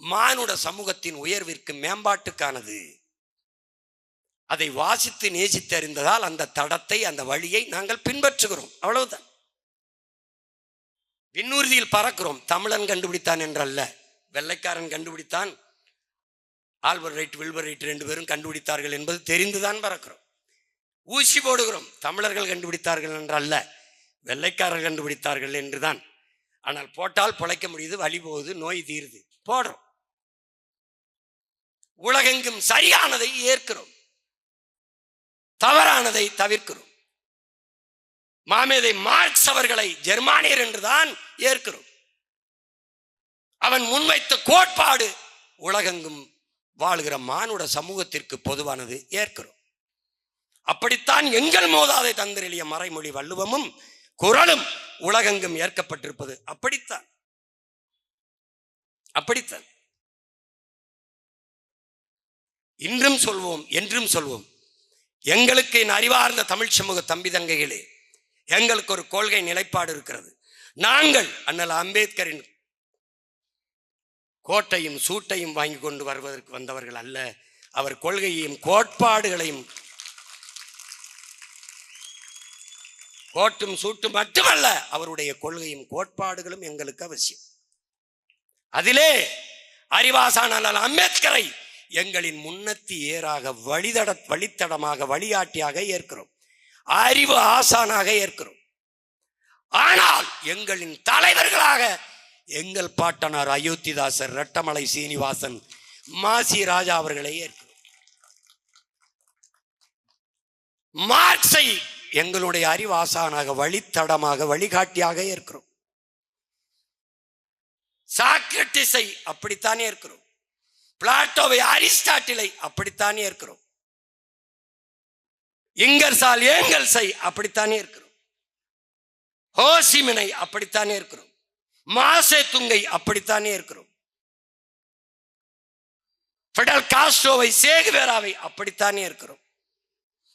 மானுட சமூகத்தின் உயர்விற்கு மேம்பாட்டுக்கானது. அதை வாசித்து நேசித்து அறிந்ததால் அந்த தடத்தை, அந்த வழியை நாங்கள் பின்பற்றுகிறோம். அவ்வளவுதான். விண்ணூர்தியில் பறக்கிறோம். தமிழன் கண்டுபிடித்தான் என்றல்ல, வெள்ளைக்காரன் கண்டுபிடித்தான், ஆல்பர்ட் ரைட் வில்பர் ரைட் 2 பேரும் கண்டுபிடித்தார்கள் என்பது தெரிந்துதான் பறக்கிறோம். ஊசி போடுகிறோம். தமிழர்கள் கண்டுபிடித்தார்கள் என்றல்ல, வெள்ளைக்காரர்கள் கண்டுபிடித்தார்கள் என்றுதான். ஆனால் போட்டால் பிழைக்க முடியுது, வலி போகுது, நோய் தீருது, போடுறோம். உலகெங்கும் சரியானதை ஏற்கிறோம், தவறானதை தவிர்க்கிறோம். மாமேதை மார்க்ஸ் அவர்களை ஜெர்மானியர் என்றுதான் ஏற்கிறோம். அவன் முன்வைத்த கோட்பாடு உலகெங்கும் வாழ்கிற மானுட சமூகத்திற்கு பொதுவானது, ஏற்கிறோம். அப்படித்தான் எங்கள் மோதாதை தந்திரெளிய மறைமொழி வள்ளுவமும் குறளும் உலகெங்கும் ஏற்கப்பட்டிருப்பது. அப்படித்தான் அப்படித்தான் இன்றும் சொல்வோம், என்றும் சொல்வோம். எங்களுக்கு அறிவார்ந்த தமிழ் சமூக தம்பி தங்கைகளே, எங்களுக்கு ஒரு கொள்கை நிலைப்பாடு இருக்கிறது. நாங்கள் அண்ணல் அம்பேத்கரின் கோட்டையும் சூட்டையும் வாங்கி கொண்டு வருவதற்கு வந்தவர்கள் அல்ல. அவர் கொள்கையையும் கோட்பாடுகளையும், கோட்டும் சூட்டும் மட்டுமல்ல, அவருடைய கொள்கையும் கோட்பாடுகளும் எங்களுக்கு அவசியம். அதிலே அறிவாசான அம்பேத்கரை எங்களின் முன்னத்தி ஏறாக வழித்தடமாக வழிகாட்டியாக ஏற்கிறோம், அறிவு ஆசானாக ஏற்கிறோம். ஆனால் எங்களின் தலைவர்களாக எங்கள் பாட்டனார் அயோத்திதாசர், ரெட்டமலை சீனிவாசன், மாசி ராஜா அவர்களை ஏற்கிறோம். மார்க்ஸை எங்களுடைய அறிவாசானாக வழித்தடமாக வழிகாட்டியாக ஏற்கிறோம். சாக்ரட்டிஸை அப்படித்தானே ஏற்கிறோம். பிளாட்டோவை, அரிஸ்டாட்டிலை அப்படித்தானே ஏற்கிறோம். இங்கர்சால் ஏங்கல்ஸை அப்படித்தானே இருக்கிறோம். ஹோசிமினை அப்படித்தானே இருக்கிறோம். மாசே துங்கை அப்படித்தானே இருக்கிறோம். பிடல் காஸ்ட்ரோவை, சேகுவேராவை அப்படித்தானே இருக்கிறோம்.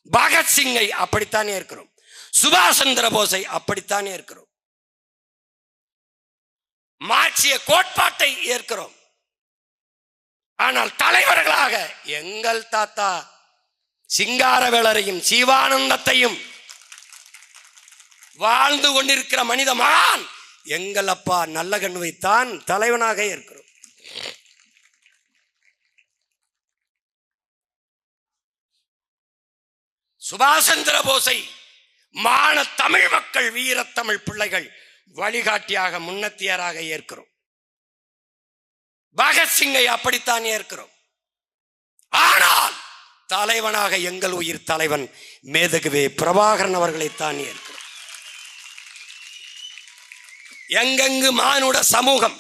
பகத்சிங்கை அப்படித்தானே இருக்கிறோம். சுபாஷ் சந்திர போஸை அப்படித்தானே இருக்கிறோம். மார்க்சிய கோட்பாட்டை ஏற்கிறோம். ஆனால் தலைவர்களாக எங்கள் தாத்தா சிங்காரவேலரையும் சிவானந்தத்தையும், வாழ்ந்து கொண்டிருக்கிற மனித மகான் எங்கள் அப்பா நல்லகண்ணுவைத்தான் தலைவனாக இருக்கிறோம். சுபாஷ் சந்திர போஸை மான தமிழ் மக்கள், வீரத்தமிழ் பிள்ளைகள் வழிகாட்டியாக முன்னத்தியராக ஏற்கிறோம். பகத்சிங்கை அப்படித்தான் ஏற்கிறோம். ஆனால் தலைவனாக எங்கள் உயிர் தலைவன் மேதகுவே பிரபாகரன் அவர்களைத்தான் ஏற்கிறோம். எங்கெங்கு மானுட சமூகம்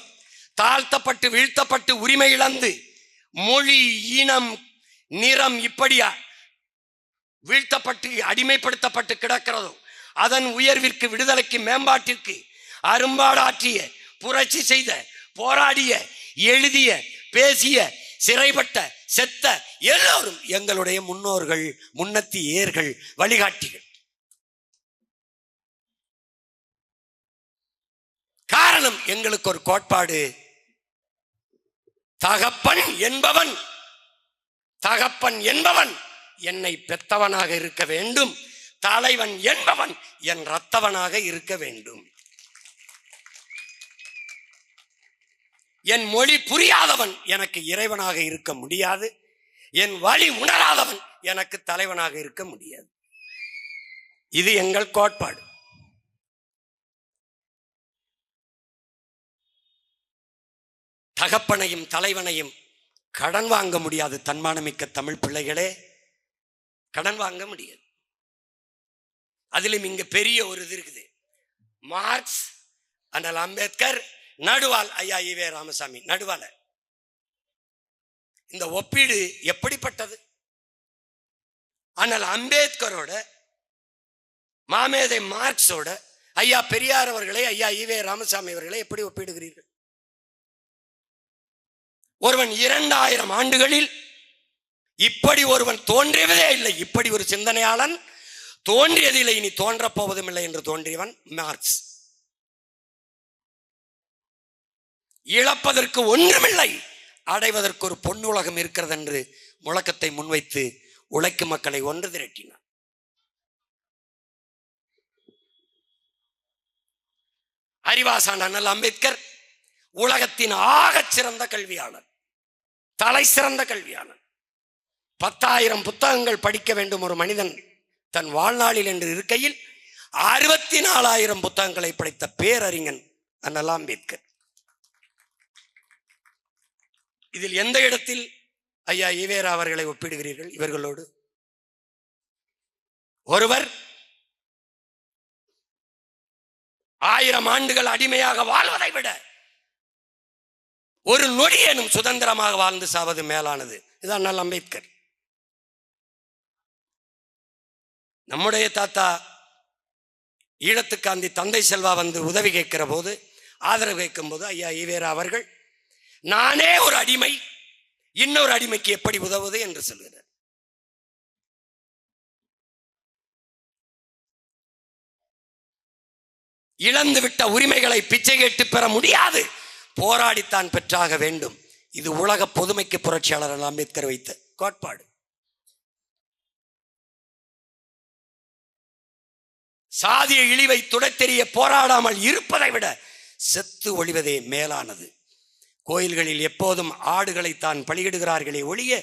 தாழ்த்தப்பட்டு வீழ்த்தப்பட்டு உரிமை இழந்து மொழி, இனம், நிறம் இப்படியா வீழ்த்தப்பட்டு அடிமைப்படுத்தப்பட்டு கிடக்கிறதோ, அதன் உயர்விற்கு, விடுதலைக்கு, மேம்பாட்டிற்கு அரும்பாடாற்றிய, புரட்சி செய்த, போராடிய, எழுதிய, பேசிய, சிறைப்பட்ட, செத்த எல்லோரும் எங்களுடைய முன்னோர்கள், முன்னத்தி ஏர்கள், வழிகாட்டிகள். காரணம், எங்களுக்கு ஒரு கோட்பாடு. தகப்பன் என்பவன் என்னை பெத்தவனாக இருக்க வேண்டும், தலைவன் என்பவன் என் இரத்தவனாக இருக்க வேண்டும். என் மொழி புரியாதவன் எனக்கு இறைவனாக இருக்க முடியாது, என் வழி உணராதவன் எனக்கு தலைவனாக இருக்க முடியாது. இது எங்கள் கோட்பாடு. தகப்பனையும் தலைவனையும் கடன் வாங்க முடியாது. தன்மானமிக்க தமிழ் பிள்ளைகளே, கடன் வாங்க முடியாது. அதிலும் இங்க பெரிய ஒரு இது இருக்குது. மார்க்ஸ், அண்ணல் அம்பேத்கர், நடுவால் ஐயா ஈவே ராமசாமி, நடுவால. இந்த ஒப்பீடு எப்படிப்பட்டது? அண்ணல் அம்பேத்கரோட மாமேதை மார்க்ஸோட ஐயா பெரியார் அவர்களை, ஐயா ஈவே ராமசாமி அவர்களை எப்படி ஒப்பிடுகிறீர்கள்? ஒருவன் 2000 ஆண்டுகளில் இப்படி ஒருவன் தோன்றியதே இல்லை, இப்படி ஒரு சிந்தனையாளன் தோன்றியதில்லை, இனி தோன்றப் போவதும் இல்லை என்று தோன்றியவன் மார்க்ஸ். இழப்பதற்கு ஒன்றுமில்லை, அடைவதற்கு ஒரு பொன்னுலகம் இருக்கிறது என்று முழக்கத்தை முன்வைத்து உழைக்கும் மக்களை ஒன்று திரட்டினார். அறிவாசான் அண்ணல் அம்பேத்கர் உலகத்தின் ஆகச் சிறந்த கல்வியாளர், தலை சிறந்த கல்வியாளர். 10,000 புத்தகங்கள் படிக்க வேண்டும் ஒரு மனிதன் தன் வாழ்நாளில் என்று இருக்கையில் 64,000 புத்தகங்களை படைத்த பேரறிஞன் அண்ணல் அம்பேத்கர். இதில் எந்த இடத்தில் ஐயா ஈவேரா அவர்களை ஒப்பிடுகிறீர்கள் இவர்களோடு? ஒருவர் 1000 ஆண்டுகள் அடிமையாக வாழ்வதை விட ஒரு நொடியேனும் சுதந்திரமாக வாழ்ந்து சாவது மேலானது. இதுதான் அண்ணல் அம்பேத்கர். நம்முடைய தாத்தா ஈழத்துக்காந்தி தந்தை செல்வா வந்து உதவி கேட்கிற போது, ஆதரவு கேட்கும் போது ஐயா ஈவேரா அவர்கள், நானே ஒரு அடிமை, இன்னொரு அடிமைக்கு எப்படி உதவுவது என்று சொல்கிறார். இழந்துவிட்ட உரிமைகளை பிச்சை கேட்டு பெற முடியாது, போராடித்தான் பெற்றாக வேண்டும். இது உலக பொதுமைக்கு புரட்சியாளர் அம்பேத்கர் வைத்த கோட்பாடு. சாதிய இழிவை துடைத்தெறிய போராடாமல் இருப்பதை விட செத்து ஒழிவதே மேலானது. கோயில்களில் எப்போதும் ஆடுகளை தான் பலியிடுகிறார்களே ஒழிய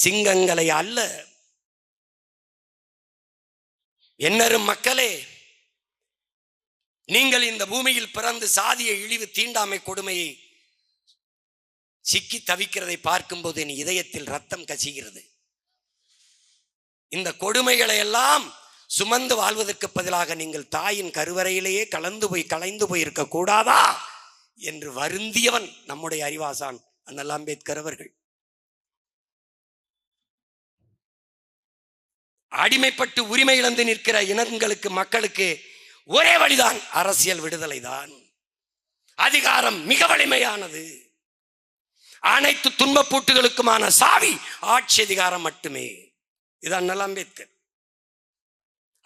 சிங்கங்களை அல்ல. என்னரும் மக்களே, நீங்கள் இந்த பூமியில் பிறந்து சாதிய இழிவு தீண்டாமை கொடுமையை சிக்கி தவிக்கிறதை பார்க்கும்போது என் இதயத்தில் ரத்தம் கசிகிறது. இந்த கொடுமைகளை எல்லாம் சுமந்து வாழ்வதற்கு பதிலாக நீங்கள் தாயின் கருவறையிலேயே கலைந்து போய் இருக்க கூடாதா என்று வருந்தியவன் நம்முடைய அறிவாசான் அண்ணல் அம்பேத்கர் அவர்கள். அடிமைப்பட்டு உரிமை இழந்து நிற்கிற இனங்களுக்கு, மக்களுக்கு ஒரே வழிதான் அரசியல் விடுதலை தான். அதிகாரம் மிக வலிமையானது. அனைத்து துன்பப்பூட்டுகளுக்குமான சாவி ஆட்சி அதிகாரம் மட்டுமே. இது அண்ணல் அம்பேத்கர்.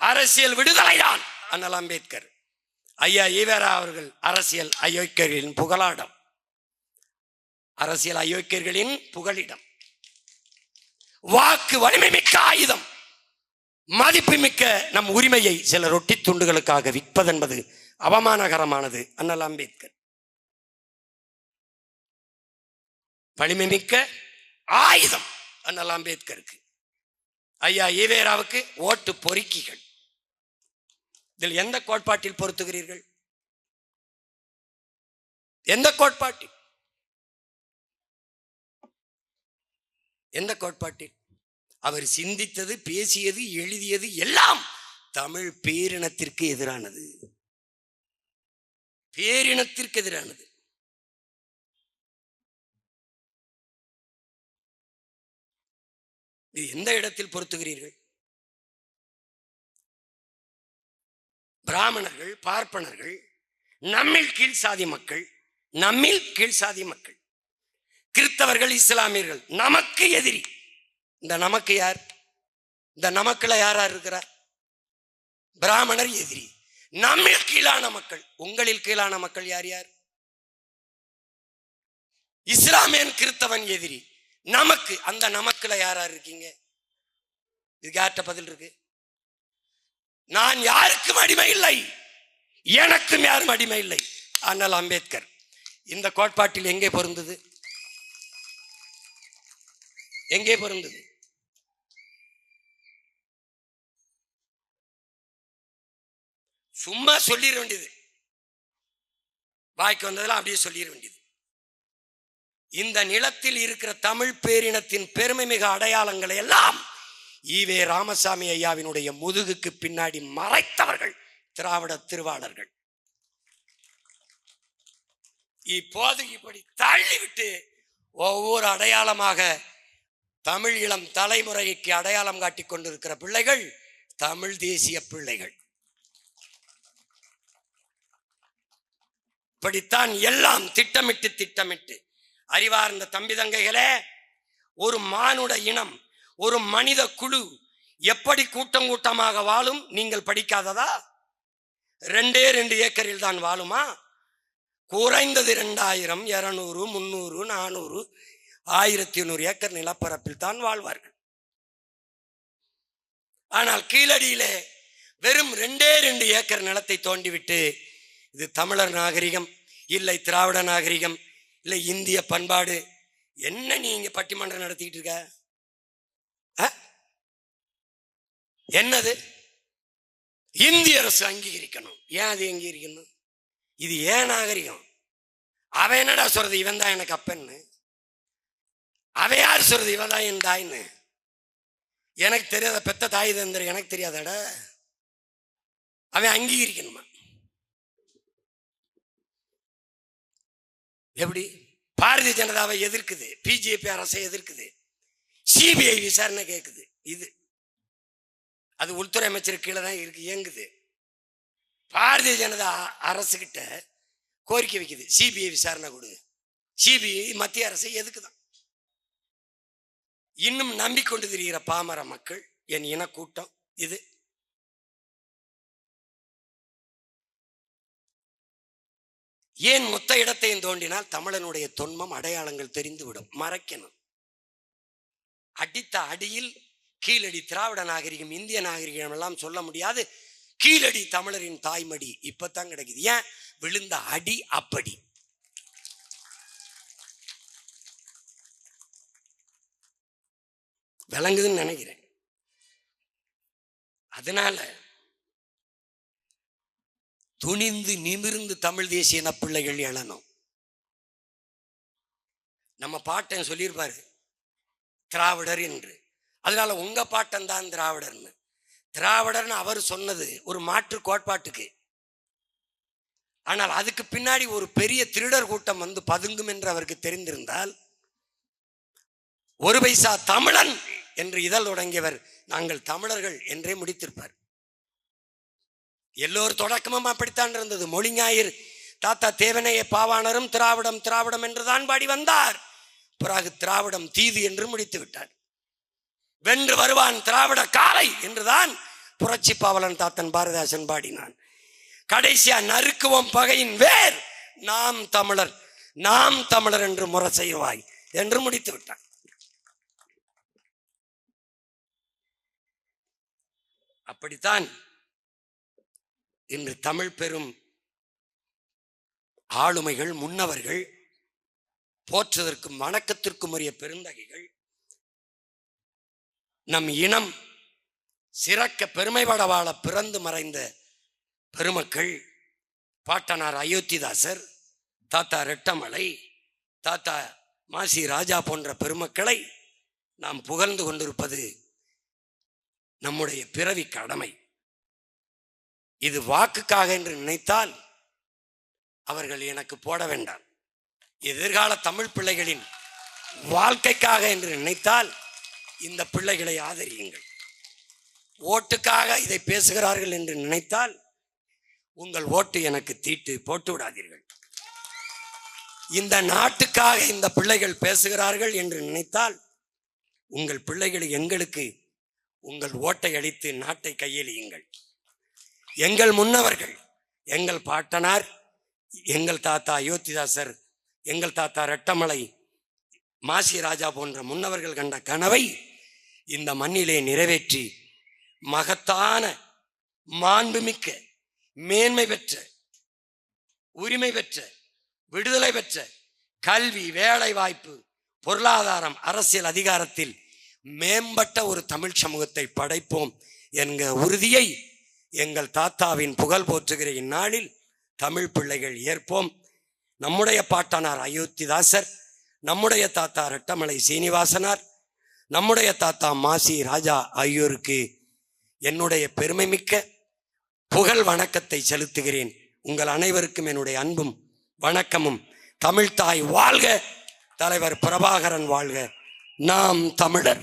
அரசியல் விடுதலை தான் அண்ணல் அம்பேத்கர். ஐயா ஈவேரா அவர்கள் அரசியல் அயோக்கியர்களின் புகழாடம், அரசியல் அயோக்கியர்களின் புகலிடம். வாக்கு வலிமை மிக்க ஆயுதம். மதிப்பு மிக்க நம் உரிமையை சில ரொட்டி துண்டுகளுக்காக விற்பதென்பது அவமானகரமானது. அண்ணல் அம்பேத்கர் வலிமை மிக்க ஆயுதம் அண்ணல் அம்பேத்கருக்கு. ஐயா ஈவேராவுக்கு ஓட்டு பொறுக்கிகள். இதில் எந்த கோட்பாட்டில் பொருத்துகிறீர்கள்? எந்த கோட்பாட்டில்? எந்த கோட்பாட்டில்? அவர் சிந்தித்தது, பேசியது, எழுதியது எல்லாம் தமிழ் பேரினத்திற்கு எதிரானது. பேரினத்திற்கு எதிரானது. இது எந்த இடத்தில் பொருத்துகிறீர்கள்? பிராமணர்கள், பார்ப்பனர்கள், நம்மில் கீழ் சாதி மக்கள், நம்மில் கீழ் சாதி மக்கள், கிறிஸ்தவர்கள், இஸ்லாமியர்கள் நமக்கு எதிரி. இந்த நமக்கு யார்? இந்த நமக்குள்ள யாரா இருக்கிறார்? பிராமணர் எதிரி. நம்மில் கீழான மக்கள், உங்களில் கீழான மக்கள் யார் யார்? இஸ்லாமியன், கிறிஸ்தவன் எதிரி. நமக்கு, அந்த நமக்குள்ள யாரா இருக்கீங்க? இதுக்கு யார்கிட்ட பதில் இருக்கு? நான் யாருக்கும் அடிமை இல்லை, எனக்கும் யாரும் அடிமை இல்லை. அண்ணல் அம்பேத்கர் இந்த கோட்பாட்டில் எங்கே பொருந்தது? எங்கே பொருந்தது? சும்மா சொல்லிட வேண்டியது, வாய்க்கு வந்ததெல்லாம் அப்படியே சொல்லிட வேண்டியது. இந்த நிலத்தில் இருக்கிற தமிழ் பேரினத்தின் பெருமை மிக அடையாளங்களை எல்லாம் ஈவே ராமசாமி ஐயாவினுடைய முதுகுக்கு பின்னாடி மறைத்தவர்கள் திராவிட திருவாளர்கள். இப்போது இப்படி தள்ளிவிட்டு ஒவ்வொரு அடையாளமாக தமிழ் இளம் தலைமுறைக்கு அடையாளம் காட்டிக் கொண்டிருக்கிற பிள்ளைகள் தமிழ் தேசிய பிள்ளைகள். இப்படித்தான் எல்லாம் திட்டமிட்டு அறிவார்ந்த தம்பி தங்கைகளே, ஒரு மானுட இனம், ஒரு மனித குழு எப்படி கூட்டம் கூட்டமாக வாழும் நீங்கள் படிக்காததா? 2 ஏக்கரில் தான் வாழுமா? குறைந்தது 2000, 200, 300, 400, 1100 ஏக்கர் நிலப்பரப்பில் தான் வாழ்வார்கள். ஆனால் கீழடியிலே வெறும் 2 ஏக்கர் நிலத்தை தோண்டிவிட்டு இது தமிழர் நாகரிகம், இல்லை திராவிட நாகரிகம், இல்லை இந்திய பண்பாடு, என்ன நீங்க பட்டிமன்றம் நடத்திட்டு இருக்க? என்னது? இந்திய அரசு அங்கீகரிக்கணும். ஏன் அது அங்கீகரிக்கணும்? இது ஏன் நாகரிகம்? அவன் என்னடா சொல்றது இவன் தான் எனக்கு அப்பன்னு? அவன் யார் சொல்றது இவன் தான் என் தாய்ன்னு? எனக்கு தெரியாத பெத்த தாய் தந்திர எனக்கு தெரியாதடா. அவன் அங்கீகரிக்கணுமா? எப்படி? பாரதிய ஜனதாவை எதிர்க்குது, பிஜேபி அரசை எதிர்க்குது, சிபிஐ விசாரணை கேட்குது. இது அது உள்துறை அமைச்சர் கீழே தான் இருக்கு, இயங்குது. பாரதிய ஜனதா அரசு கிட்ட கோரிக்கை வைக்குது, சிபிஐ விசாரணை கொடு. சிபிஐ மத்திய அரசை எதுக்குதான். இன்னும் நம்பிக்கொண்டு திரிகிற பாமர மக்கள், என் இன கூட்டம் இது. ஏன் மொத்த இடத்தையும் தோண்டினால் தமிழனுடைய தொன்மம் அடையாளங்கள் தெரிந்துவிடும். மறைக்கணும். அடித்த அடியில் கீழடி திராவிட நாகரிகம், இந்திய நாகரிகம் எல்லாம் சொல்ல முடியாது. கீழடி தமிழரின் தாய்மடி இப்பதான் கிடைக்குது. ஏன்? விழுந்த அடி அப்படி. விளங்குதுன்னு நினைக்கிறேன். அதனால துணிந்து நிமிர்ந்து தமிழ் தேசிய பிள்ளைகள் எழணும். நம்ம பாட்டன் சொல்லியிருப்பாரு திராவிடர் என்று. அதனால உங்க பாட்டன் தான் திராவிடர்னு. திராவிடர்னு அவர் சொன்னது ஒரு மாற்று கோட்பாட்டுக்கு. ஆனால் அதுக்கு பின்னாடி ஒரு பெரிய திருடர் கூட்டம் வந்து பதுங்கும் என்று அவருக்கு தெரிந்திருந்தால், ஒரு பைசா தமிழன் என்று இதழ் தொடங்கியவர் நாங்கள் தமிழர்கள் என்றே முடித்திருப்பார். எல்லோரும் தொடக்கமும் அப்படித்தான் இருந்தது. மொழி ஞாயிறு தாத்தா தேவனைய பாவாணரும் திராவிடம் திராவிடம் என்றுதான் பாடி வந்தார். பிறகு திராவிடம் தீது என்று முடித்து விட்டார். வென்று வருவான் திராவிட காலை என்றுதான் புரட்சி பாவலன் தாத்தன் பாரதிதாசன் பாடினான். கடைசியா நறுக்குவோம் பகையின் வேர் நாம் தமிழர், நாம் தமிழர் என்று முறை செய்வாய் என்று முடித்து விட்டான். அப்படித்தான் இன்று தமிழ் பெரும் ஆளுமைகள், முன்னவர்கள், போற்றுவதற்கும் வணக்கத்திற்கும் உரிய பெருந்தகைகள், நம் இனம் சிறக்க பெருமைப்பட வாழ பிறந்து மறைந்த பெருமக்கள், பாட்டனார் அயோத்திதாசர், தாத்தா ரெட்டமலை, தாத்தா மாசி ராஜா போன்ற பெருமக்களை நாம் புகழ்ந்து கொண்டிருப்பது நம்முடைய பிறவி கடமை. இது வாக்குக்காக என்று நினைத்தால் அவர்கள் எனக்கு போட வேண்டாம். எதிர்கால தமிழ் பிள்ளைகளின் வாழ்க்கைக்காக என்று நினைத்தால் இந்த பிள்ளைகளை ஆதரியுங்கள். ஓட்டுக்காக இதை பேசுகிறார்கள் என்று நினைத்தால் உங்கள் ஓட்டு எனக்கு தீட்டு போட்டு விடாதீர்கள். இந்த நாட்டுக்காக இந்த பிள்ளைகள் பேசுகிறார்கள் என்று நினைத்தால் உங்கள் பிள்ளைகளை எங்களுக்கு உங்கள் ஓட்டை அளித்து நாட்டை கையெழுயுங்கள். எங்கள் முன்னவர்கள், எங்கள் பாட்டனார், எங்கள் தாத்தா அயோத்திதாசர், எங்கள் தாத்தா ரெட்டமலை, மாசி ராஜா போன்ற முன்னவர்கள் கண்ட கனவை இந்த மண்ணிலே நிறைவேற்றி மகத்தான மாண்புமிக்க மேன்மை பெற்ற, உரிமை பெற்ற, விடுதலை பெற்ற கல்வி, வேலை வாய்ப்பு, பொருளாதாரம், அரசியல் அதிகாரத்தில் மேம்பட்ட ஒரு தமிழ் சமூகத்தை படைப்போம் என்கிற உறுதியை எங்கள் தாத்தாவின் புகழ் போற்றுகிற இந்நாளில் தமிழ் பிள்ளைகள் ஏற்போம். நம்முடைய பாட்டனார் அயோத்திதாசர், நம்முடைய தாத்தா ரெட்டமலை சீனிவாசனார், நம்முடைய தாத்தா மாசி ராஜா ஆகியோருக்கு என்னுடைய பெருமை மிக்க புகழ் வணக்கத்தை செலுத்துகிறேன். உங்கள் அனைவருக்கும் என்னுடைய அன்பும் வணக்கமும். தமிழ்தாய் வாழ்க, தலைவர் பிரபாகரன் வாழ்க, நாம் தமிழர்.